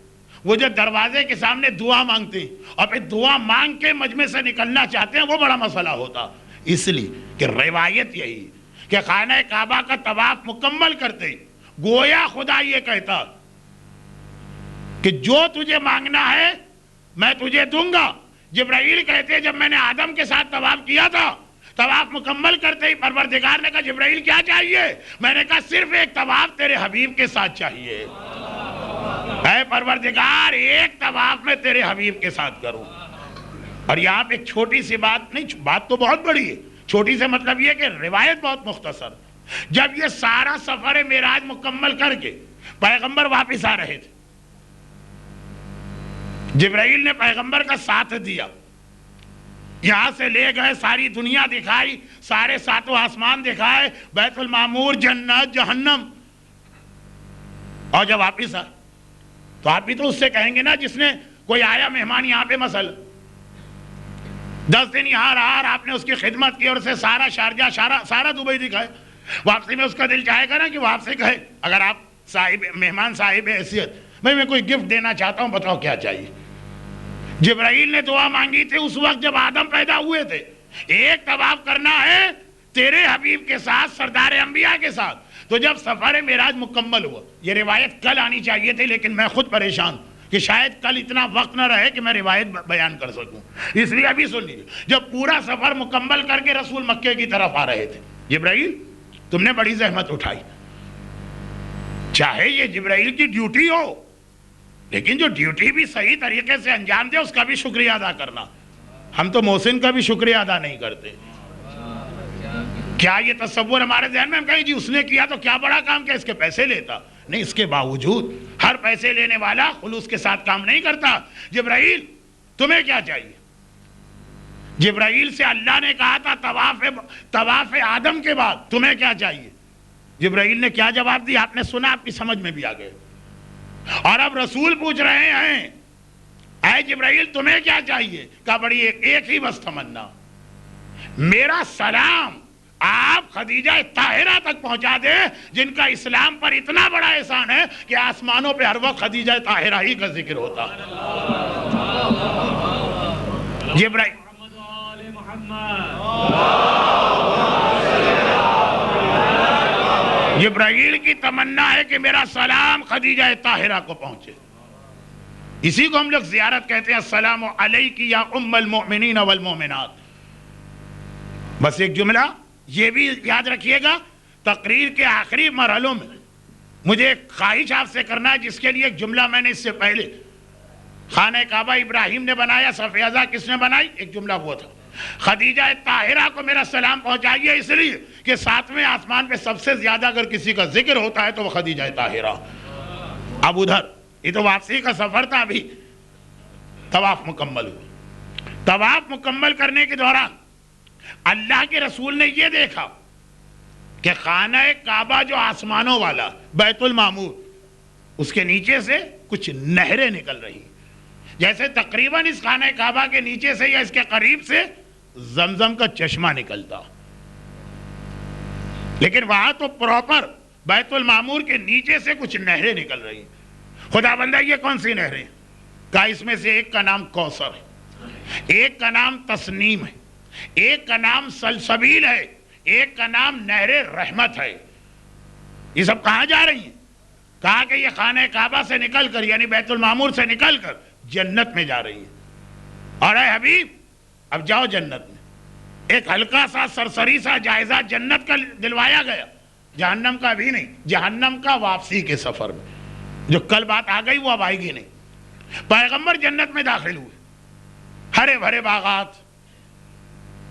وہ جو دروازے کے سامنے دعا مانگتے ہیں اور پھر دعا مانگ کے مجمع سے نکلنا چاہتے ہیں، وہ بڑا مسئلہ ہوتا۔ اس لیے کہ روایت یہی کہ خانہ کعبہ کا طواف مکمل کرتے ہی گویا خدا یہ کہتا کہ جو تجھے مانگنا ہے میں تجھے دوں گا۔ جبرائیل کہتے جب میں نے آدم کے ساتھ طواف کیا تھا، طواف مکمل کرتے ہی پروردگار نے کہا جبرائیل کیا چاہیے؟ میں نے کہا صرف ایک طواف تیرے حبیب کے ساتھ چاہیے، اے پروردگار ایک طواف میں تیرے حبیب کے ساتھ کروں۔ اور یہاں پہ ایک چھوٹی سی بات نہیں، بات تو بہت بڑی ہے، چھوٹی سے مطلب یہ کہ روایت بہت مختصر. جب یہ سارا سفر معراج مکمل کر کے پیغمبر واپس آ رہے تھے، جبرائیل نے پیغمبر کا ساتھ دیا، یہاں سے لے گئے، ساری دنیا دکھائی، سارے ساتوں آسمان دکھائے، بیت المعمور، جنت، جہنم. اور جب واپس آئے تو آپ بھی تو اس سے کہیں گے نا، جس نے کوئی آیا مہمان یہاں پہ مثلا 10 دن یہاں رہا اور آپ نے اس کی خدمت کی اور اسے سارا شارجہ سارا دبئی دکھائے، واپسی میں اس کا دل چاہے گا نا کہ وہ آپ سے کہے، اگر آپ مہمان صاحب حیثیت، میں کوئی گفٹ دینا چاہتا ہوں، بتاؤ کیا چاہیے. جبرائیل نے دعا مانگی تھی اس وقت جب آدم پیدا ہوئے تھے، ایک طواف کرنا ہے تیرے حبیب کے ساتھ، سردار انبیاء کے ساتھ. تو جب سفر معراج مکمل ہوا، یہ روایت کل آنی چاہیے تھی لیکن میں خود پریشان ہوں کہ شاید کل اتنا وقت نہ رہے کہ میں روایت بیان کر سکوں، اس لیے ابھی سن لیجیے. جب پورا سفر مکمل کر کے رسول مکے کی طرف آ رہے تھے، جبرائیل تم نے بڑی زحمت اٹھائی، چاہے یہ جبرائیل کی ڈیوٹی ہو لیکن جو ڈیوٹی بھی صحیح طریقے سے انجام دے اس کا بھی شکریہ ادا کرنا. ہم تو محسن کا بھی شکریہ ادا نہیں کرتے. کیا یہ تصور ہمارے ذہن میں ہم کہیں جی اس نے کیا تو کیا بڑا کام کیا، اس کے پیسے لیتا؟ نہیں، اس کے باوجود ہر پیسے لینے والا خلوص کے ساتھ کام نہیں کرتا. جبرائیل تمہیں کیا چاہیے؟ جبرائیل سے اللہ نے کہا تھا طواف آدم کے بعد تمہیں کیا چاہیے؟ جبرائیل نے کیا جواب دیا آپ نے سنا، آپ کی سمجھ میں بھی آ گئے. اور اب رسول پوچھ رہے ہیں اے جبرائیل تمہیں کیا چاہیے؟ کہا بڑی ایک ہی بس تمنا، میرا سلام آپ خدیجہ طاہرہ تک پہنچا دے، جن کا اسلام پر اتنا بڑا احسان ہے کہ آسمانوں پہ ہر وقت خدیجہ طاہرہ ہی کا ذکر ہوتا. جبرائیل کی تمنا ہے کہ میرا سلام خدیجہ طاہرہ کو پہنچے. اسی کو ہم لوگ زیارت کہتے ہیں، السلام علیک یا ام المؤمنین والمؤمنات. بس ایک جملہ یہ بھی یاد رکھیے گا، تقریر کے آخری مرحلوں میں مجھے ایک خواہش آپ سے کرنا ہے، جس کے لیے ایک جملہ میں نے اس سے پہلے، خانہ کعبہ ابراہیم نے بنایا، صف اعظا کس نے بنائی، ایک جملہ وہ تھا، خدیجہ طاہرہ کو میرا سلام پہنچائیے، اس لیے کہ 7ویں آسمان پہ سب سے زیادہ اگر کسی کا ذکر ہوتا ہے تو وہ خدیجہ طاہرہ. اب ادھر یہ تو واپسی کا سفر تھا، ابھی طواف مکمل ہوا. طواف مکمل کرنے کے دوران اللہ کے رسول نے یہ دیکھا کہ خانہ کعبہ جو آسمانوں والا بیت المعمور، اس کے نیچے سے کچھ نہریں نکل رہی، جیسے تقریباً اس خانہ کعبہ کے نیچے سے یا اس کے قریب سے زمزم کا چشمہ نکلتا، لیکن وہاں تو پراپر بیت المعمور کے نیچے سے کچھ نہریں نکل رہی. خدا بندہ یہ کون سی نہریں؟ کہا اس میں سے ایک کا نام کوثر ہے، ایک کا نام تسنیم ہے، ایک کا نام سلسبیل ہے، ایک کا نام نہر رحمت ہے. یہ سب کہاں جا رہی ہیں؟ کہا کہ یہ خانہ کعبہ سے نکل کر یعنی بیت المعمور سے نکل کر جنت میں جا رہی ہیں. اور اے حبیب اب جاؤ جنت میں. ایک ہلکا سا سرسری سا جائزہ جنت کا دلوایا گیا، جہنم کا بھی نہیں، جہنم کا واپسی کے سفر میں. جو کل بات آ گئی وہ اب آئے گی نہیں. پیغمبر جنت میں داخل ہوئے، ہرے بھرے باغات،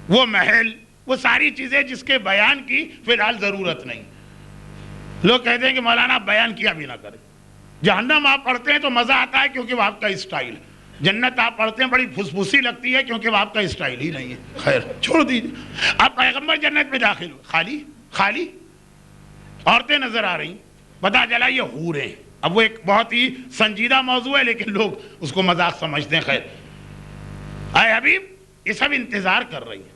وہ محل، وہ ساری چیزیں جس کے بیان کی فی الحال ضرورت نہیں. لوگ کہتے ہیں کہ مولانا بیان کیا بھی نہ کرے. جہنم آپ پڑھتے ہیں تو مزہ آتا ہے کیونکہ وہ آپ کا اسٹائل ہے، جنت آپ پڑھتے ہیں بڑی پھسپھوسی لگتی ہے کیونکہ وہ آپ کا اسٹائل ہی نہیں ہے. خیر چھوڑ دیجیے. اب پیغمبر جنت میں داخل ہوئے، خالی خالی عورتیں نظر آ رہی، پتہ چلا یہ حوریں. اب وہ ایک بہت ہی سنجیدہ موضوع ہے لیکن لوگ اس کو مذاق سمجھتے ہیں. خیر اے حبیب یہ سب انتظار کر رہی ہیں،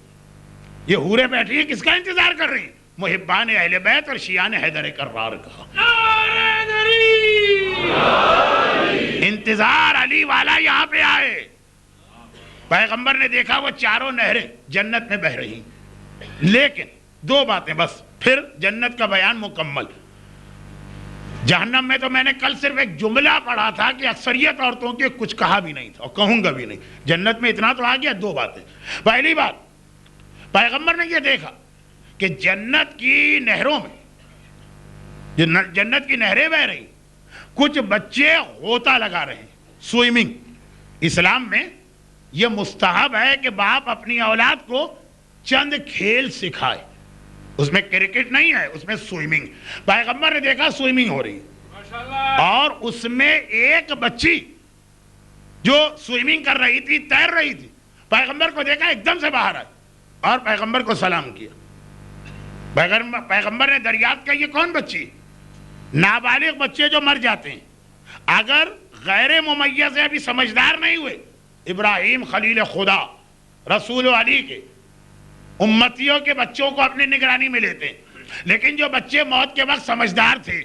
یہ حوریں بیٹھی ہیں، کس کا انتظار کر رہی ہیں؟ محبان اہل بیت اور شیعان حیدر کرار کا. انتظار علی والا یہاں پہ آئے. پیغمبر نے دیکھا وہ چاروں نہریں جنت میں بہ رہی، لیکن 2 باتیں بس، پھر جنت کا بیان مکمل. جہنم میں تو میں نے کل صرف ایک جملہ پڑھا تھا کہ اکثریت عورتوں کے کچھ کہا بھی نہیں تھا اور کہوں گا بھی نہیں. جنت میں اتنا تو آ گیا. 2 باتیں. پہلی بات، پیغمبر نے یہ دیکھا کہ جنت کی نہروں میں، جنت کی نہریں بہ رہی، کچھ بچے غوطہ لگا رہے ہیں. سوئمنگ اسلام میں یہ مستحب ہے کہ باپ اپنی اولاد کو چند کھیل سکھائے. اس میں کرکٹ نہیں ہے، اس میں سوئمنگ. پیغمبر نے دیکھا سوئمنگ ہو رہی اور اس میں ایک بچی جو سوئمنگ کر رہی تھی، تیر رہی تھی، پیغمبر کو دیکھا ایک دم سے باہر آئی اور پیغمبر کو سلام کیا. پیغمبر نے دریافت کیا یہ کون بچی؟ نابالغ بچے جو مر جاتے ہیں اگر غیر ممیز ہے، ابھی سمجھدار نہیں ہوئے. ابراہیم خلیل خدا رسول علی کے امتیوں کے بچوں کو اپنی نگرانی میں لیتے ہیں، لیکن جو بچے موت کے وقت سمجھدار تھے،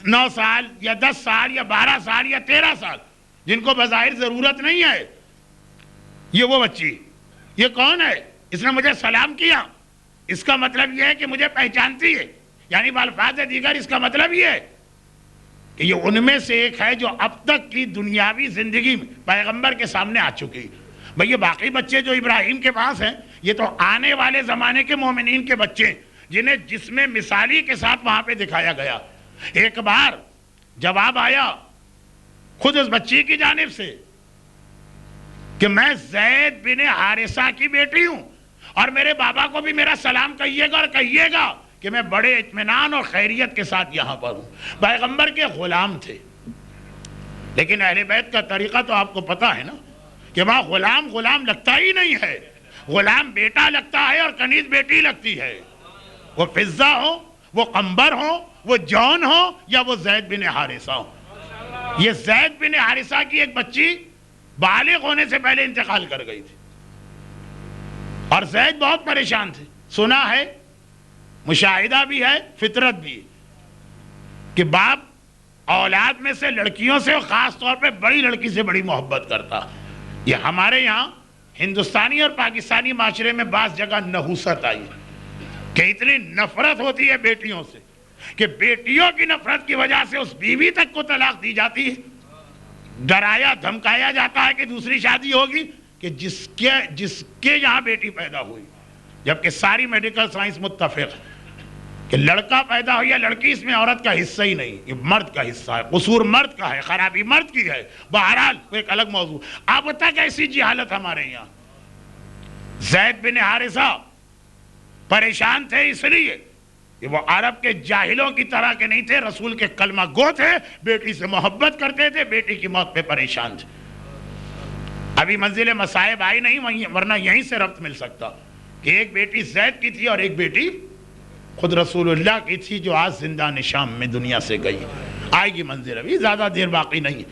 9 سال یا 10 سال یا 12 سال یا 13 سال، جن کو بظاہر ضرورت نہیں ہے، یہ وہ بچی. یہ کون ہے؟ اس نے مجھے سلام کیا، اس کا مطلب یہ ہے کہ مجھے پہچانتی ہے. یعنی بالفاظ دیگر اس کا مطلب یہ ہے کہ یہ ان میں سے ایک ہے جو اب تک کی دنیاوی زندگی میں پیغمبر کے سامنے آ چکی. بھئی یہ باقی بچے جو ابراہیم کے پاس ہیں یہ تو آنے والے زمانے کے مومنین کے بچے ہیں جنہیں جسم مثالی کے ساتھ وہاں پہ دکھایا گیا. ایک بار جواب آیا خود اس بچی کی جانب سے کہ میں زید بن حارثہ کی بیٹی ہوں اور میرے بابا کو بھی میرا سلام کہیے گا اور کہیے گا کہ میں بڑے اطمینان اور خیریت کے ساتھ یہاں پر ہوں. پیغمبر کے غلام تھے، لیکن اہل بیت کا طریقہ تو آپ کو پتا ہے نا کہ وہاں غلام غلام لگتا ہی نہیں ہے. غلام بیٹا لگتا ہے اور کنیز بیٹی لگتی ہے. وہ فضہ ہو، وہ قمبر ہو، وہ جون ہو یا وہ زید بن حارثہ ہو. یہ زید بن حارثہ کی ایک بچی بالغ ہونے سے پہلے انتقال کر گئی تھی اور زید بہت پریشان تھے. سنا ہے، مشاہدہ بھی ہے، فطرت بھی ہے کہ باپ اولاد میں سے لڑکیوں سے خاص طور پہ بڑی لڑکی سے بڑی محبت کرتا. یہ ہمارے یہاں ہندوستانی اور پاکستانی معاشرے میں بعض جگہ نحوست آئی کہ اتنی نفرت ہوتی ہے بیٹیوں سے کہ بیٹیوں کی نفرت کی وجہ سے اس بیوی تک کو طلاق دی جاتی ہے. ڈرایا دھمکایا جاتا ہے کہ دوسری شادی ہوگی کہ جس کے یہاں بیٹی پیدا ہوئی، جبکہ ساری میڈیکل سائنس متفق ہے کہ لڑکا پیدا ہو یا لڑکی اس میں عورت کا حصہ ہی نہیں، یہ مرد کا حصہ ہے. قصور مرد کا ہے، خرابی مرد کی ہے. بہرحال ایک الگ موضوع. اب تک ایسی جہالت ہمارے یہاں. زید بن حارثہ پریشان تھے اس لیے کہ وہ عرب کے جاہلوں کی طرح کے نہیں تھے، رسول کے کلمہ گو تھے، بیٹی سے محبت کرتے تھے، بیٹی کی موت پہ پریشان تھے. ابھی منزل مصائب آئی نہیں، ورنہ یہیں سے ربط مل سکتا کہ ایک بیٹی زید کی تھی اور ایک بیٹی خود رسول اللہ کی تھی جو آج زندان شام میں دنیا سے گئی. آئے گی منزل، ابھی زیادہ دیر باقی نہیں.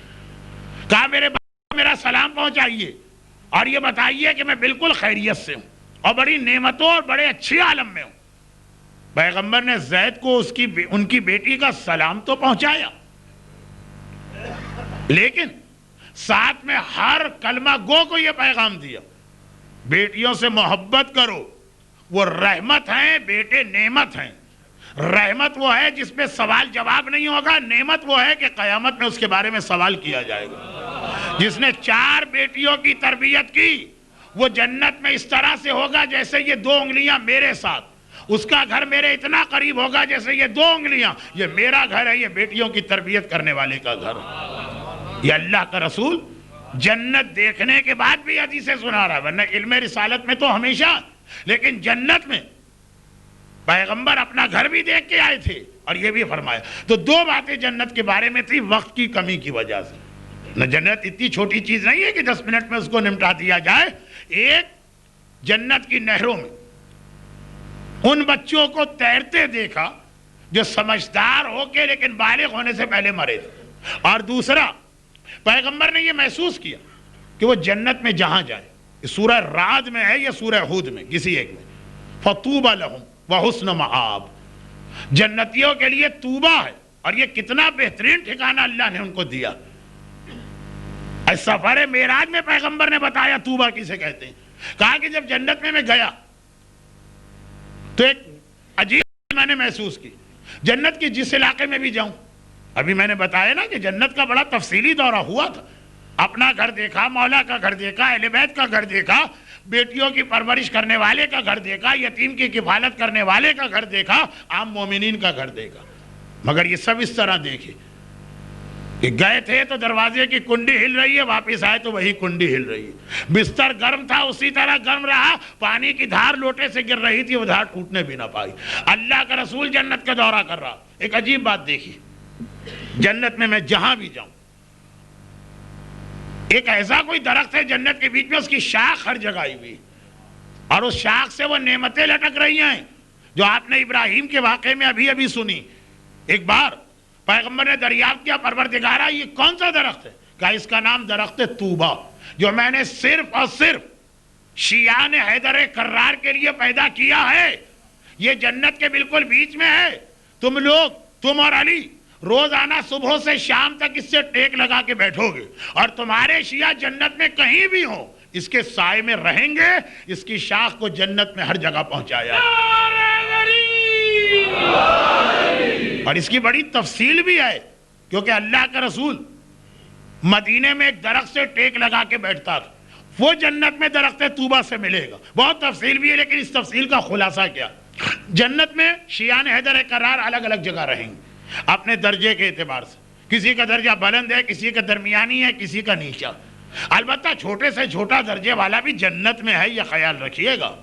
کہا میرے باپ کو میرا سلام پہنچائیے اور یہ بتائیے کہ میں بالکل خیریت سے ہوں اور بڑی نعمتوں اور بڑے اچھے عالم میں ہوں. پیغمبر نے زید کو ان کی بیٹی کا سلام تو پہنچایا، لیکن ساتھ میں ہر کلمہ گو کو یہ پیغام دیا بیٹیوں سے محبت کرو. وہ رحمت ہیں، بیٹے نعمت ہیں. رحمت وہ ہے جس میں سوال جواب نہیں ہوگا، نعمت وہ ہے کہ قیامت میں اس کے بارے میں سوال کیا جائے گا. جس نے 4 بیٹیوں کی تربیت کی وہ جنت میں اس طرح سے ہوگا جیسے یہ 2 انگلیاں میرے ساتھ. اس کا گھر میرے اتنا قریب ہوگا جیسے یہ 2 انگلیاں. یہ میرا گھر ہے، یہ بیٹیوں کی تربیت کرنے والے کا گھر. یہ اللہ کا رسول جنت دیکھنے کے بعد بھی حدیثیں سنا رہا ہے، ورنہ علم رسالت میں تو ہمیشہ، لیکن جنت میں پیغمبر اپنا گھر بھی دیکھ کے آئے تھے اور یہ بھی فرمایا. تو 2 باتیں جنت کے بارے میں تھی وقت کی کمی کی وجہ سے. نہ جنت اتنی چھوٹی چیز نہیں ہے کہ 10 منٹ میں اس کو نمٹا دیا جائے. ایک، جنت کی نہروں میں ان بچوں کو تیرتے دیکھا جو سمجھدار ہو کے لیکن بالغ ہونے سے پہلے مرے تھے. اور دوسرا، پیغمبر نے یہ محسوس کیا کہ وہ جنت میں جہاں جائے، یہ سورہ رعد میں ہے یا سورہ ہود میں، کسی ایک میں، فَطُوبَ لَهُمْ وَحُسْنُ مَآبٍ، جنتیوں کے لیے توبہ ہے. اور یہ کتنا بہترین ٹھکانہ اللہ نے ان کو دیا. سفر معراج میں پیغمبر نے بتایا توبہ کسے کہتے ہیں. کہا کہ جب جنت میں گیا تو ایک عجیب میں نے محسوس کی. جنت کے جس علاقے میں بھی جاؤں، ابھی میں نے بتایا نا کہ جنت کا بڑا تفصیلی دورہ ہوا تھا. اپنا گھر دیکھا، مولا کا گھر دیکھا، اہل بیت کا گھر دیکھا، بیٹیوں کی پرورش کرنے والے کا گھر دیکھا، یتیم کی کفالت کرنے والے کا گھر دیکھا، عام مومنین کا گھر دیکھا. مگر یہ سب اس طرح دیکھے کہ گئے تھے تو دروازے کی کنڈی ہل رہی ہے، واپس آئے تو وہی کنڈی ہل رہی ہے، بستر گرم تھا اسی طرح گرم رہا، پانی کی دھار لوٹے سے گر رہی تھی، وہ دھار ٹوٹنے بھی نہ پائی۔ اللہ کا رسول جنت کا دورہ کر رہا۔ ایک عجیب بات دیکھی، جنت میں جہاں بھی جاؤں، ایک ایسا کوئی درخت ہے جنت کے بیچ میں، اس کی شاخ ہر جگہ آئی ہوئی، اور اس شاخ سے وہ نعمتیں لٹک رہی ہیں جو آپ نے ابراہیم کے واقعے میں ابھی سنی۔ ایک بار پیغمبر نے دریافت کیا، پروردگارا یہ کون سا درخت ہے؟ کہا اس کا نام درخت طوبہ، جو میں نے صرف اور صرف شیعان حیدر کرار کے لیے پیدا کیا ہے، یہ جنت کے بالکل بیچ میں ہے۔ تم لوگ، تم اور علی روزانہ صبح سے شام تک اس سے ٹیک لگا کے بیٹھو گے، اور تمہارے شیعہ جنت میں کہیں بھی ہوں اس کے سائے میں رہیں گے۔ اس کی شاخ کو جنت میں ہر جگہ پہنچایا، اور اس کی بڑی تفصیل بھی ہے، کیونکہ اللہ کا رسول مدینے میں ایک درخت سے ٹیک لگا کے بیٹھتا تھا، وہ جنت میں درخت طوبہ سے ملے گا۔ بہت تفصیل بھی ہے، لیکن اس تفصیل کا خلاصہ کیا؟ جنت میں شیعان حیدر کرار الگ الگ جگہ رہیں گے اپنے درجے کے اعتبار سے، کسی کا درجہ بلند ہے، کسی کا درمیانی ہے، کسی کا نیچا۔ البتہ چھوٹے سے چھوٹا درجے والا بھی جنت میں ہے، یہ خیال رکھیے گا۔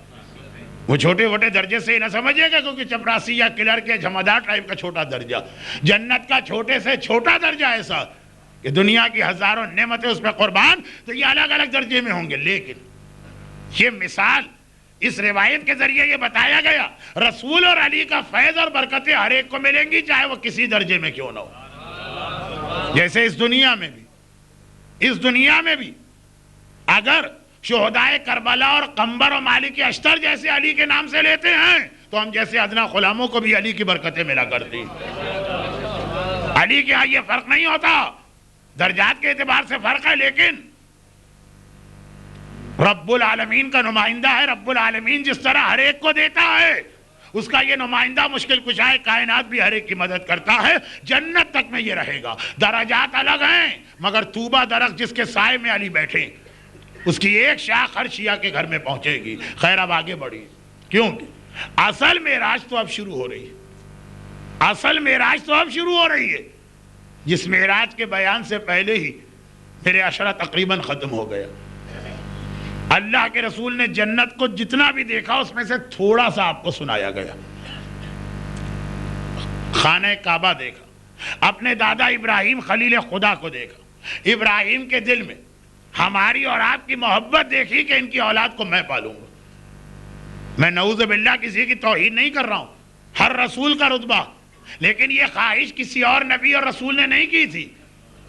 وہ چھوٹے چھوٹے درجے سے ہی نہ سمجھے گا کیونکہ چپراسی یا کلرک یا جمعدار ٹائپ کا چھوٹا درجہ، جنت کا چھوٹے سے چھوٹا درجہ ایسا کہ دنیا کی ہزاروں نعمتیں اس پہ قربان، تو یہ الگ الگ درجے میں ہوں گے۔ لیکن یہ مثال اس روایت کے ذریعے یہ بتایا گیا، رسول اور علی کا فیض اور برکتیں ہر ایک کو ملیں گی، چاہے وہ کسی درجے میں کیوں نہ ہو۔ جیسے اس دنیا میں بھی اگر شہدائے کربلا اور قنبر و مالک اشتر جیسے علی کے نام سے لیتے ہیں، تو ہم جیسے ادنا غلاموں کو بھی علی کی برکتیں ملا کرتی۔ علی کے ہاں یہ فرق نہیں ہوتا، درجات کے اعتبار سے فرق ہے، لیکن رب العالمین کا نمائندہ ہے۔ رب العالمین جس طرح ہر ایک کو دیتا ہے، اس کا یہ نمائندہ مشکل کشائے کائنات بھی ہر ایک کی مدد کرتا ہے۔ جنت تک میں یہ رہے گا، درجات الگ ہیں، مگر طوبہ درخت جس کے سائے میں علی بیٹھے، اس کی ایک شاخ ہر شیعہ کے گھر میں پہنچے گی۔ خیر اب آگے بڑھی، کیونکہ اصل معراج تو اب شروع ہو رہی ہے، جس معراج کے بیان سے پہلے ہی میرے عشرہ تقریباً ختم ہو گیا۔ اللہ کے رسول نے جنت کو جتنا بھی دیکھا اس میں سے تھوڑا سا آپ کو سنایا گیا۔ خانہ کعبہ دیکھا، اپنے دادا ابراہیم خلیل خدا کو دیکھا، ابراہیم کے دل میں ہماری اور آپ کی محبت دیکھی کہ ان کی اولاد کو میں پالوں گا۔ میں نعوذ باللہ کسی کی توہین نہیں کر رہا ہوں، ہر رسول کا رتبہ، لیکن یہ خواہش کسی اور نبی اور رسول نے نہیں کی تھی،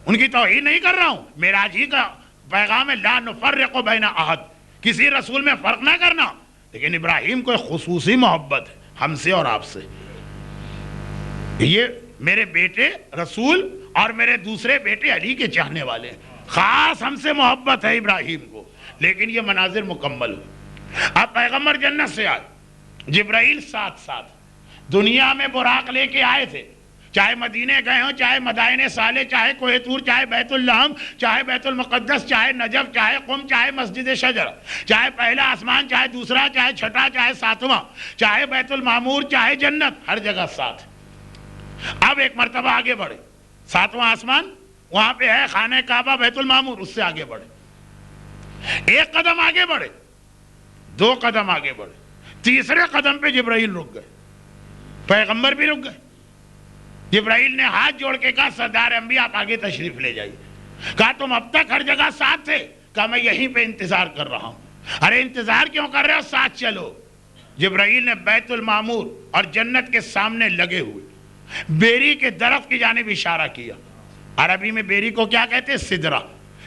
ان کی توہین نہیں کر رہا ہوں۔ معراج ہی کا پیغام ہے، لا نفرق بین احد، کسی رسول میں فرق نہ کرنا۔ لیکن ابراہیم کو ایک خصوصی محبت ہے ہم سے اور آپ سے، یہ میرے بیٹے رسول اور میرے دوسرے بیٹے علی کے چاہنے والے ہیں، خاص ہم سے محبت ہے ابراہیم کو۔ لیکن یہ مناظر مکمل ہوئے، اب پیغمبر جنت سے آئے، جبرائیل ساتھ دنیا میں براق لے کے آئے تھے، چاہے مدینے گئے ہوں، چاہے مدائن صالح، چاہے کوہ طور، چاہے بیت اللحم، چاہے بیت المقدس، چاہے نجف، چاہے قم، چاہے مسجد شجر، چاہے پہلا آسمان، چاہے دوسرا، چاہے چھٹا، چاہے ساتواں، چاہے بیت المعمور، چاہے جنت، ہر جگہ ساتھ۔ اب ایک مرتبہ آگے بڑھے، ساتواں آسمان وہاں پہ ہے، خانہ کعبہ بیت المعمور، اس سے آگے بڑھے، ایک قدم آگے بڑھے، دو قدم آگے بڑھے، تیسرے قدم پہ جبرائیل رک گئے، پیغمبر بھی رک گئے۔ جبرائیل نے ہاتھ جوڑ کے کہا، سردار انبیاء آپ آگے تشریف لے جائیے۔ کہا تم اب تک ہر جگہ ساتھ تھے؟ کہا میں یہیں پہ انتظار کر رہا ہوں۔ ارے انتظار کیوں کر رہے ہو، ساتھ چلو۔ جبرائیل نے بیت المعمور اور جنت کے سامنے لگے ہوئے بیری کے درخت کی جانب اشارہ کیا، عربی میں بیری کو کیا کہتے ہیں، سدرہ،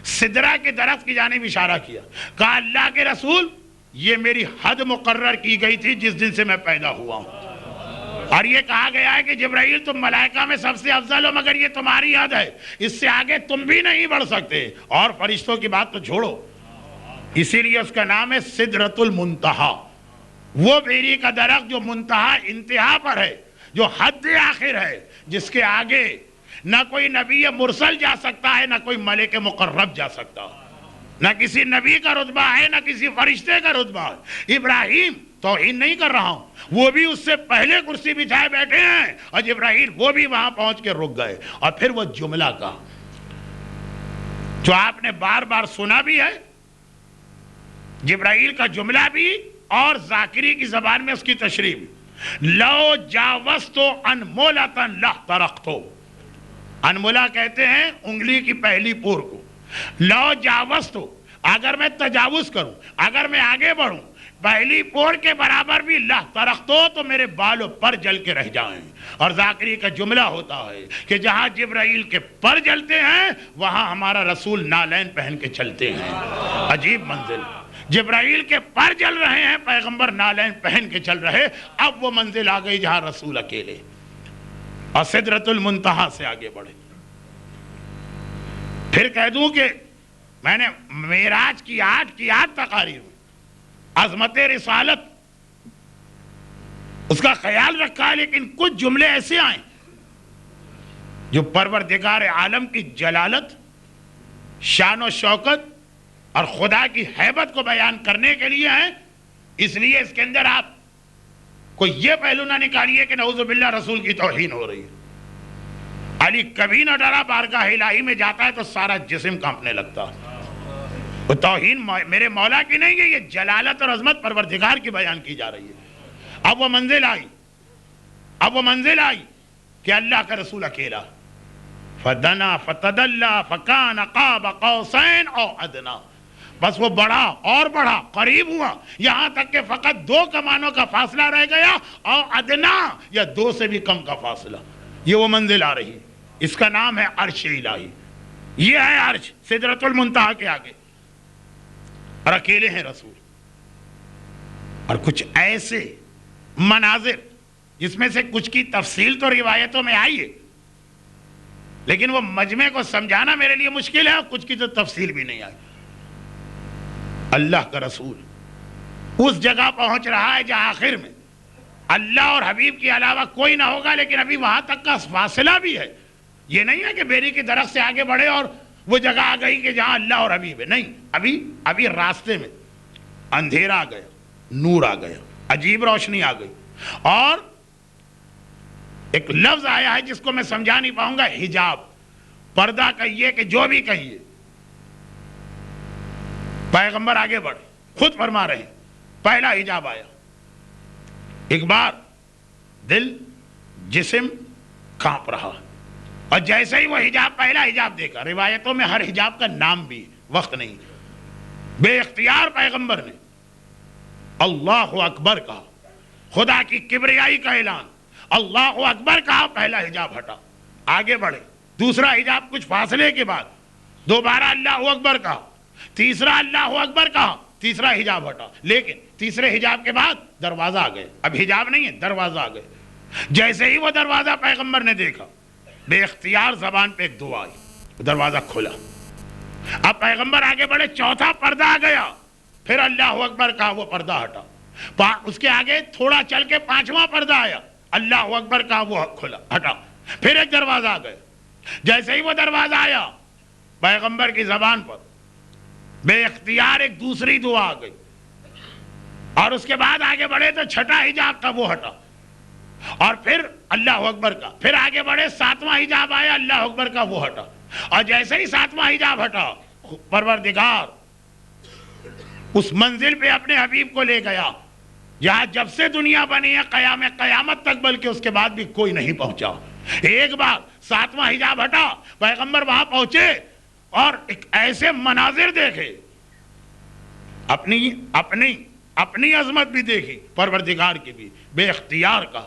سدرہ کے درخت کی جانب اشارہ کیا، کہا اللہ کے رسول یہ میری حد مقرر کی گئی تھی جس دن سے میں پیدا ہوا ہوں، اور یہ کہا گیا ہے کہ جبرائیل تم ملائکہ میں سب سے افضل ہو، مگر یہ تمہاری حد ہے، اس سے آگے تم بھی نہیں بڑھ سکتے، اور فرشتوں کی بات تو چھوڑو۔ اسی لیے اس کا نام ہے سدرۃ المنتہا، وہ بیری کا درخت جو منتہا انتہا پر ہے، جو حد آخر ہے، جس کے آگے نہ کوئی نبی مرسل جا سکتا ہے، نہ کوئی ملک مقرب جا سکتا، نہ کسی نبی کا رتبہ ہے، نہ کسی فرشتے کا رتبہ ہے۔ ابراہیم توہین نہیں کر رہا ہوں، وہ بھی اس سے پہلے کرسی بچھائے بیٹھے ہیں، اور جبرائیل وہ بھی وہاں پہنچ کے رک گئے، اور پھر وہ جملہ کہا، جو آپ نے بار بار سنا بھی ہے، جبرائیل کا جملہ بھی اور ذاکری کی زبان میں اس کی تشریح بھی. لو جاوزتو انمولتن لحترقتو. انمولا کہتے ہیں انگلی کی پہلی پور کو. لو جاوزتو، اگر میں تجاوز کروں، اگر میں آگے بڑھوں پہلی پور کے برابر بھی لحترقتو، تو میرے بال و پر جل کے رہ جائیں. اور ذاکری کا جملہ ہوتا ہے کہ جہاں جبرائیل کے پر جلتے ہیں وہاں ہمارا رسول نالین پہن کے چلتے ہیں. عجیب منزل. جبرائیل کے پر جل رہے ہیں، پیغمبر نالین پہن کے چل رہے. اب وہ منزل آ گئی جہاں رسول اکیلے اور سدرۃ المنتہا سے آگے بڑھے. پھر کہہ دوں کہ میں نے معراج کی 8 تقاریر میں عظمت رسالت اس کا خیال رکھا ہے، لیکن کچھ جملے ایسے آئیں جو پروردگار عالم کی جلالت، شان و شوکت اور خدا کی ہیبت کو بیان کرنے کے لیے ہیں. اس لیے اس کے اندر آپ کوئی یہ پہلو نہ نکالیے کہ نعوذ باللہ رسول کی توہین ہو رہی ہے. علی کبھی نہ ڈرا، بارگاہ الہی میں جاتا ہے تو سارا جسم کانپنے لگتا ہے. وہ توہین میرے مولا کی نہیں ہے، یہ جلالت اور عظمت پروردگار کی بیان کی جا رہی ہے. اب وہ منزل آئی کہ اللہ کا رسول اکیلا. فدنا فتدلا فکان قاب قوسین او ادنا. بس وہ بڑھا اور بڑھا، قریب ہوا، یہاں تک کہ فقط 2 کمانوں کا فاصلہ رہ گیا، اور ادنا یا 2 سے بھی کم کا فاصلہ. یہ وہ منزل آ رہی ہے، اس کا نام ہے عرش الہی. یہ ہے عرش سدرۃ المنتہا کے آگے، اور اکیلے ہیں رسول. اور کچھ ایسے مناظر جس میں سے کچھ کی تفصیل تو روایتوں میں آئی ہے، لیکن وہ مجمع کو سمجھانا میرے لیے مشکل ہے، اور کچھ کی تو تفصیل بھی نہیں آئی. اللہ کا رسول اس جگہ پہنچ رہا ہے جہاں آخر میں اللہ اور حبیب کے علاوہ کوئی نہ ہوگا، لیکن ابھی وہاں تک کا فاصلہ بھی ہے. یہ نہیں ہے کہ بیری کے درخت سے آگے بڑھے اور وہ جگہ آ گئی کہ جہاں اللہ اور حبیب ہے. نہیں، ابھی راستے میں اندھیرا آ گیا، نور آ گیا، عجیب روشنی آ گئی. اور ایک لفظ آیا ہے جس کو میں سمجھا نہیں پاؤں گا، حجاب. پردہ کہیے کہ جو بھی کہیے، پیغمبر آگے بڑھے، خود فرما رہے ہیں پہلا حجاب آیا. ایک بار دل جسم کانپ رہا، اور جیسے ہی وہ حجاب، پہلا حجاب دیکھا. روایتوں میں ہر حجاب کا نام بھی، وقت نہیں، بے اختیار پیغمبر نے اللہ اکبر کہا، خدا کی کبریائی کا اعلان، اللہ اکبر کہا، پہلا حجاب ہٹا، آگے بڑھے. دوسرا حجاب کچھ فاصلے کے بعد دوبارہ اللہ اکبر کہا، تیسرا اللہ اکبر کہا، تیسرا حجاب ہٹا. لیکن تیسرے حجاب کے بعد دروازہ آ گئے. اب حجاب نہیں ہے، دروازہ آ گئے. جیسے ہی وہ دروازہ پیغمبر نے دیکھا، بے اختیار زبان پہ ایک دعا آئی، دروازہ کھلا. اب پیغمبر آگے بڑھے، چوتھا پردہ آ گیا، پھر اللہ اکبر کہا، وہ پردہ ہٹا. اس کے آگے تھوڑا چل کے 5واں پردہ آیا، اللہ اکبر کہا، وہ کھلا، ہٹا. پھر ایک دروازہ آ گیا. جیسے ہی وہ دروازہ آیا، پیغمبر کی زبان پر بے اختیار ایک دوسری دعا آ گئی. اور اس کے بعد آگے بڑھے تو چھٹا حجاب تھا، وہ ہٹا. اور پھر اللہ اکبر کا، پھر آگے بڑھے 7واں حجاب آیا، اللہ اکبر کا، وہ ہٹا. اور جیسے ہی 7واں حجاب ہٹا، پروردگار اس منزل پہ اپنے حبیب کو لے گیا جہاں جب سے دنیا بنی ہے قیامت تک، بلکہ اس کے بعد بھی کوئی نہیں پہنچا. ایک بار 7واں حجاب ہٹا، پیغمبر وہاں پہنچے اور ایک ایسے مناظر دیکھے، اپنی عظمت بھی دیکھی، پروردگار کی بھی. بے اختیار کا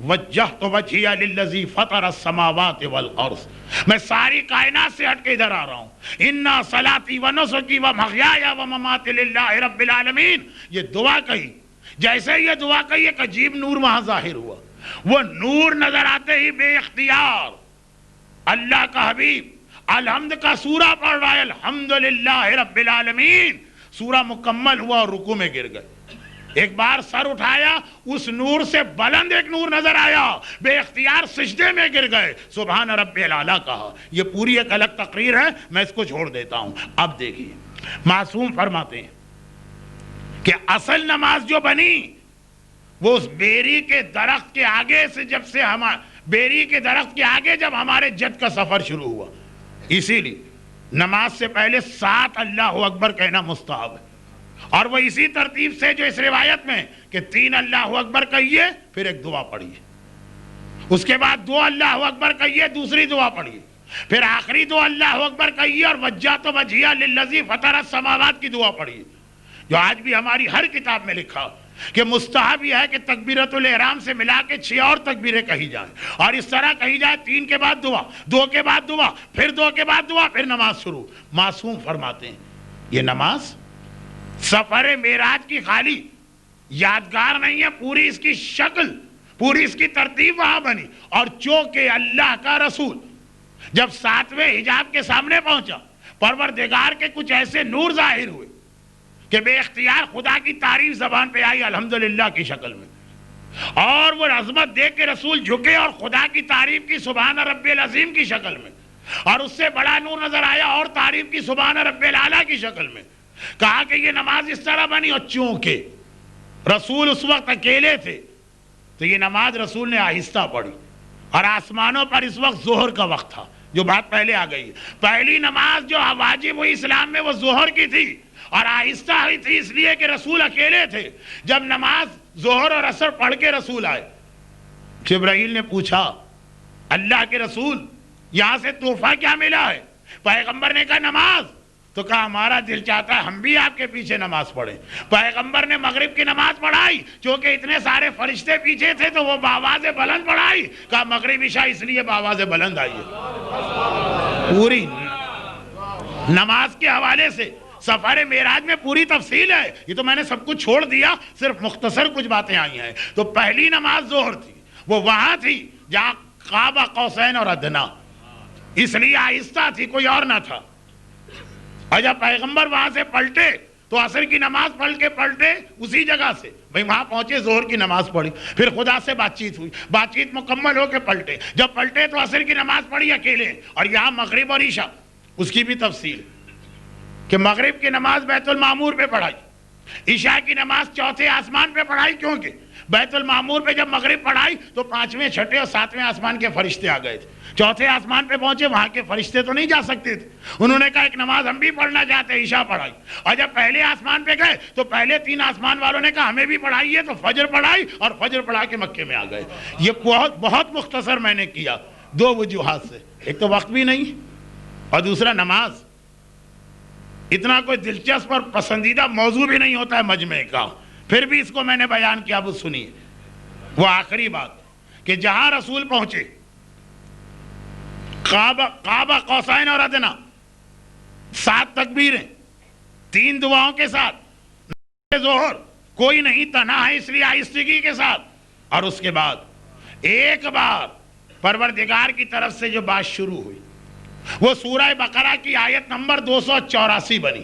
وجہت وجہی للذی فطر السماوات والارض، میں ساری کائنات سے ہٹ کے ادھر آ رہا ہوں. انا صلاتی ونسکی ومحیایا ومماتی للہ رب العالمین. یہ دعا کہی، جیسے یہ دعا کہی ایک عجیب نور وہاں ظاہر ہوا. وہ نور نظر آتے ہی بے اختیار اللہ کا حبیب الحمد کا سورہ پڑھ رہا ہے، الحمدللہ رب العالمین. سورہ مکمل ہوا اور رکوع میں گر گئے. ایک بار سر اٹھایا، اس نور سے بلند ایک نور نظر آیا، بے اختیار سجدے میں گر گئے، سبحان رب الاعلیٰ کہا. یہ پوری ایک الگ تقریر ہے، میں اس کو چھوڑ دیتا ہوں. اب دیکھیے، معصوم فرماتے ہیں کہ اصل نماز جو بنی وہ اس بیری کے درخت کے آگے سے، بیری کے درخت کے آگے جب ہمارے جد کا سفر شروع ہوا. اسی لیے نماز سے پہلے 7 اللہ اکبر کہنا مستحب ہے، اور وہ اسی ترتیب سے جو اس روایت میں کہ 3 اللہ اکبر کہیے پھر ایک دعا پڑھیے، اس کے بعد 2 اللہ اکبر کہیے دوسری دعا پڑھیے، پھر آخری 2 اللہ اکبر کہیے اور وجہت وجہیہ للذی فطر السماوات کی دعا پڑھیے، جو آج بھی ہماری ہر کتاب میں لکھا کہ مستحب یہ ہے کہ تکبیرۃ الاحرام سے ملا کے 6 اور تکبیریں کہی جائیں، اور اس طرح کہی جائے 3 کے بعد دعا، 2 کے بعد دعا، پھر 2 کے بعد دعا، پھر نماز شروع۔ معصوم فرماتے ہیں یہ نماز سفر معراج کی خالی یادگار نہیں ہے، پوری اس کی شکل، پوری اس کی ترتیب وہاں بنی، اور چونکہ اللہ کا رسول جب 7ویں حجاب کے سامنے پہنچا، پروردگار کے کچھ ایسے نور ظاہر ہوئے کہ بے اختیار خدا کی تعریف زبان پہ آئی الحمدللہ کی شکل میں، اور وہ عظمت دیکھ کے رسول جھکے اور خدا کی تعریف کی سبحان رب العظیم کی شکل میں، اور اس سے بڑا نور نظر آیا اور تعریف کی سبحان رب العالی کی شکل میں۔ کہا کہ یہ نماز اس طرح بنی، اور چونکہ رسول اس وقت اکیلے تھے تو یہ نماز رسول نے آہستہ پڑھی، اور آسمانوں پر اس وقت ظہر کا وقت تھا، جو بات پہلے آ گئی۔ پہلی نماز جو واجب ہوئی اسلام میں وہ ظہر کی تھی، اور آہستہ ہوئی تھی اس لیے کہ رسول اکیلے تھے۔ جب نماز ظہر اور عصر پڑھ کے رسول آئے، جبرائیل نے پوچھا اللہ کے رسول یہاں سے تحفہ کیا ملا ہے؟ پیغمبر نے کہا نماز، تو کہا ہمارا دل چاہتا ہے ہم بھی آپ کے پیچھے نماز پڑھیں۔ پیغمبر نے مغرب کی نماز پڑھائی، چونکہ اتنے سارے فرشتے پیچھے تھے تو وہ بآواز بلند پڑھائی، کہا مغرب عشاء اس لیے بآواز بلند آئی ہے۔ پوری نماز کے حوالے سے سفر معراج میں پوری تفصیل ہے، یہ تو میں نے سب کچھ چھوڑ دیا، صرف مختصر کچھ باتیں آئی ہیں۔ تو پہلی نماز ظہر تھی، وہ وہاں تھی جہاں قاب قوسین اور ادنا، اس لیے آہستہ تھی، کوئی اور نہ تھا۔ اور جب پیغمبر وہاں سے پلٹے تو عصر کی نماز پڑھ کے پلٹے اسی جگہ سے، بھئی وہاں پہنچے ظہر کی نماز پڑھی، پھر خدا سے بات چیت ہوئی، بات چیت مکمل ہو کے پلٹے، جب پلٹے تو عصر کی نماز پڑھی اکیلے، اور یہاں مغرب اور عشاء، اس کی بھی تفصیل کہ مغرب کی نماز بیت المعمور پہ پڑھائی، عشاء کی نماز چوتھے آسمان پہ پڑھائی، کیونکہ بیت المعمور پہ جب مغرب پڑھائی تو 5ویں 6ٹھے اور 7ویں آسمان کے فرشتے آ گئے تھے، چوتھے آسمان پہ پہنچے، وہاں کے فرشتے تو نہیں جا سکتے تھے، انہوں نے کہا ایک نماز ہم بھی پڑھنا چاہتے ہیں، عشاء پڑھائی، اور جب پہلے آسمان پہ گئے تو پہلے 3 آسمان والوں نے کہا ہمیں بھی پڑھائیے، تو فجر پڑھائی اور فجر پڑھا کے مکے میں آ گئے۔ یہ بہت مختصر میں نے کیا 2 وجوہات سے، ایک تو وقت بھی نہیں، اور دوسرا نماز اتنا کوئی دلچسپ اور پسندیدہ موضوع بھی نہیں ہوتا ہے مجمع کا، پھر بھی اس کو میں نے بیان کیا، اب سنیے۔ وہ آخری بات کہ جہاں رسول پہنچے قاب قوسین اور ادنا، 7 تکبیریں، 3 دعاؤں کے ساتھ، ظہر کوئی نہیں، تنہا ہے اس لیے آہستگی کے ساتھ، اور اس کے بعد ایک بار پروردگار کی طرف سے جو بات شروع ہوئی وہ سورہ بقرہ کی آیت نمبر 284 بنی،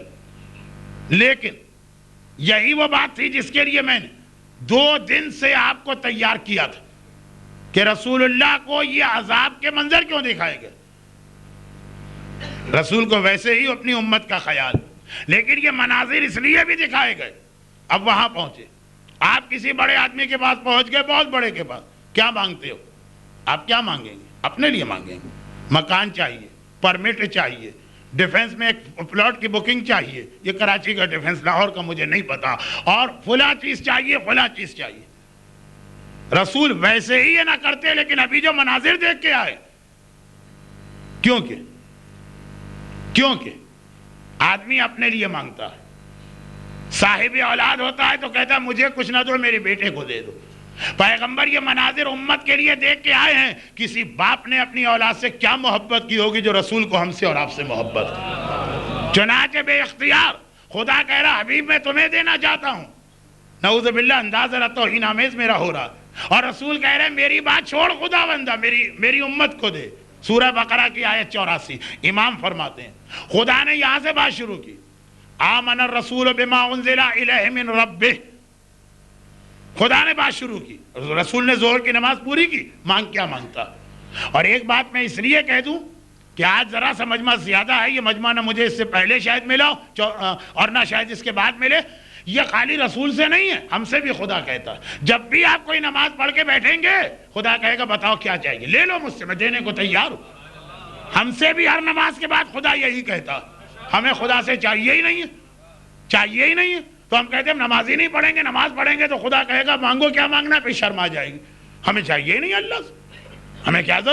لیکن یہی وہ بات تھی جس کے لیے میں نے 2 دن سے آپ کو تیار کیا تھا کہ رسول اللہ کو یہ عذاب کے منظر کیوں دکھائے گئے۔ رسول کو ویسے ہی اپنی امت کا خیال، لیکن یہ مناظر اس لیے بھی دکھائے گئے۔ اب وہاں پہنچے، آپ کسی بڑے آدمی کے پاس پہنچ گئے، بہت بڑے کے پاس، کیا مانگتے ہو؟ آپ کیا مانگیں گے؟ اپنے لیے مانگیں گے، مکان چاہیے، پرمٹ چاہیے، ڈیفنس میں ایک پلاٹ کی بکنگ چاہیے، یہ کراچی کا ڈیفنس، لاہور کا مجھے نہیں پتا، اور فلاں چیز چاہیے، فلاں چیز چاہیے۔ رسول ویسے ہی یہ نہ کرتے، لیکن ابھی جو مناظر دیکھ کے آئے، کیونکہ آدمی اپنے لیے مانگتا ہے، صاحب اولاد ہوتا ہے تو کہتا ہے مجھے کچھ نہ دو، میرے بیٹے کو دے دو۔ پیغمبر یہ مناظر امت کے لیے دیکھ کے آئے ہیں، کسی باپ نے اپنی اولاد سے کیا محبت کی ہوگی جو رسول کو ہم سے اور آپ سے محبت کی۔ چنانچہ بے اختیار خدا کہہ رہا حبیب میں تمہیں دینا چاہتا ہوں، نعوذ باللہ انداز ذرا توہین آمیز میرا ہو رہا، اور رسول کہہ رہے ہیں میری بات چھوڑ خدا بندہ، میری امت کو دے۔ سورہ بقرہ کی آیت 84، امام فرماتے ہیں خدا نے یہاں سے بات شروع کی، آمن الرسول بما انزل الیہ من ربہ، خدا نے بات شروع کی، رسول نے ظہر کی نماز پوری کی، مانگ کیا مانگتا۔ اور ایک بات میں اس لیے کہہ دوں کہ آج ذرا سا مجمع زیادہ ہے، یہ مجمع نہ مجھے اس سے پہلے شاید ملا اور نہ شاید اس کے بعد ملے، یہ خالی رسول سے نہیں ہے، ہم سے بھی خدا کہتا ہے جب بھی آپ کوئی نماز پڑھ کے بیٹھیں گے خدا کہے گا بتاؤ کیا چاہیے، لے لو مجھ سے، میں دینے کو تیار ہوں۔ ہم سے بھی ہر نماز کے بعد خدا یہی کہتا، ہمیں خدا سے چاہیے ہی نہیں ہے، چاہیے ہی نہیں ہے، تو ہم کہتے ہیں نماز ہی نہیں پڑھیں گے، نماز پڑھیں گے تو خدا کہے گا مانگو کیا مانگنا، پھر شرم آ جائے گی، ہمیں چاہیے ہی نہیں اللہ سے، ہمیں کیا ضرورت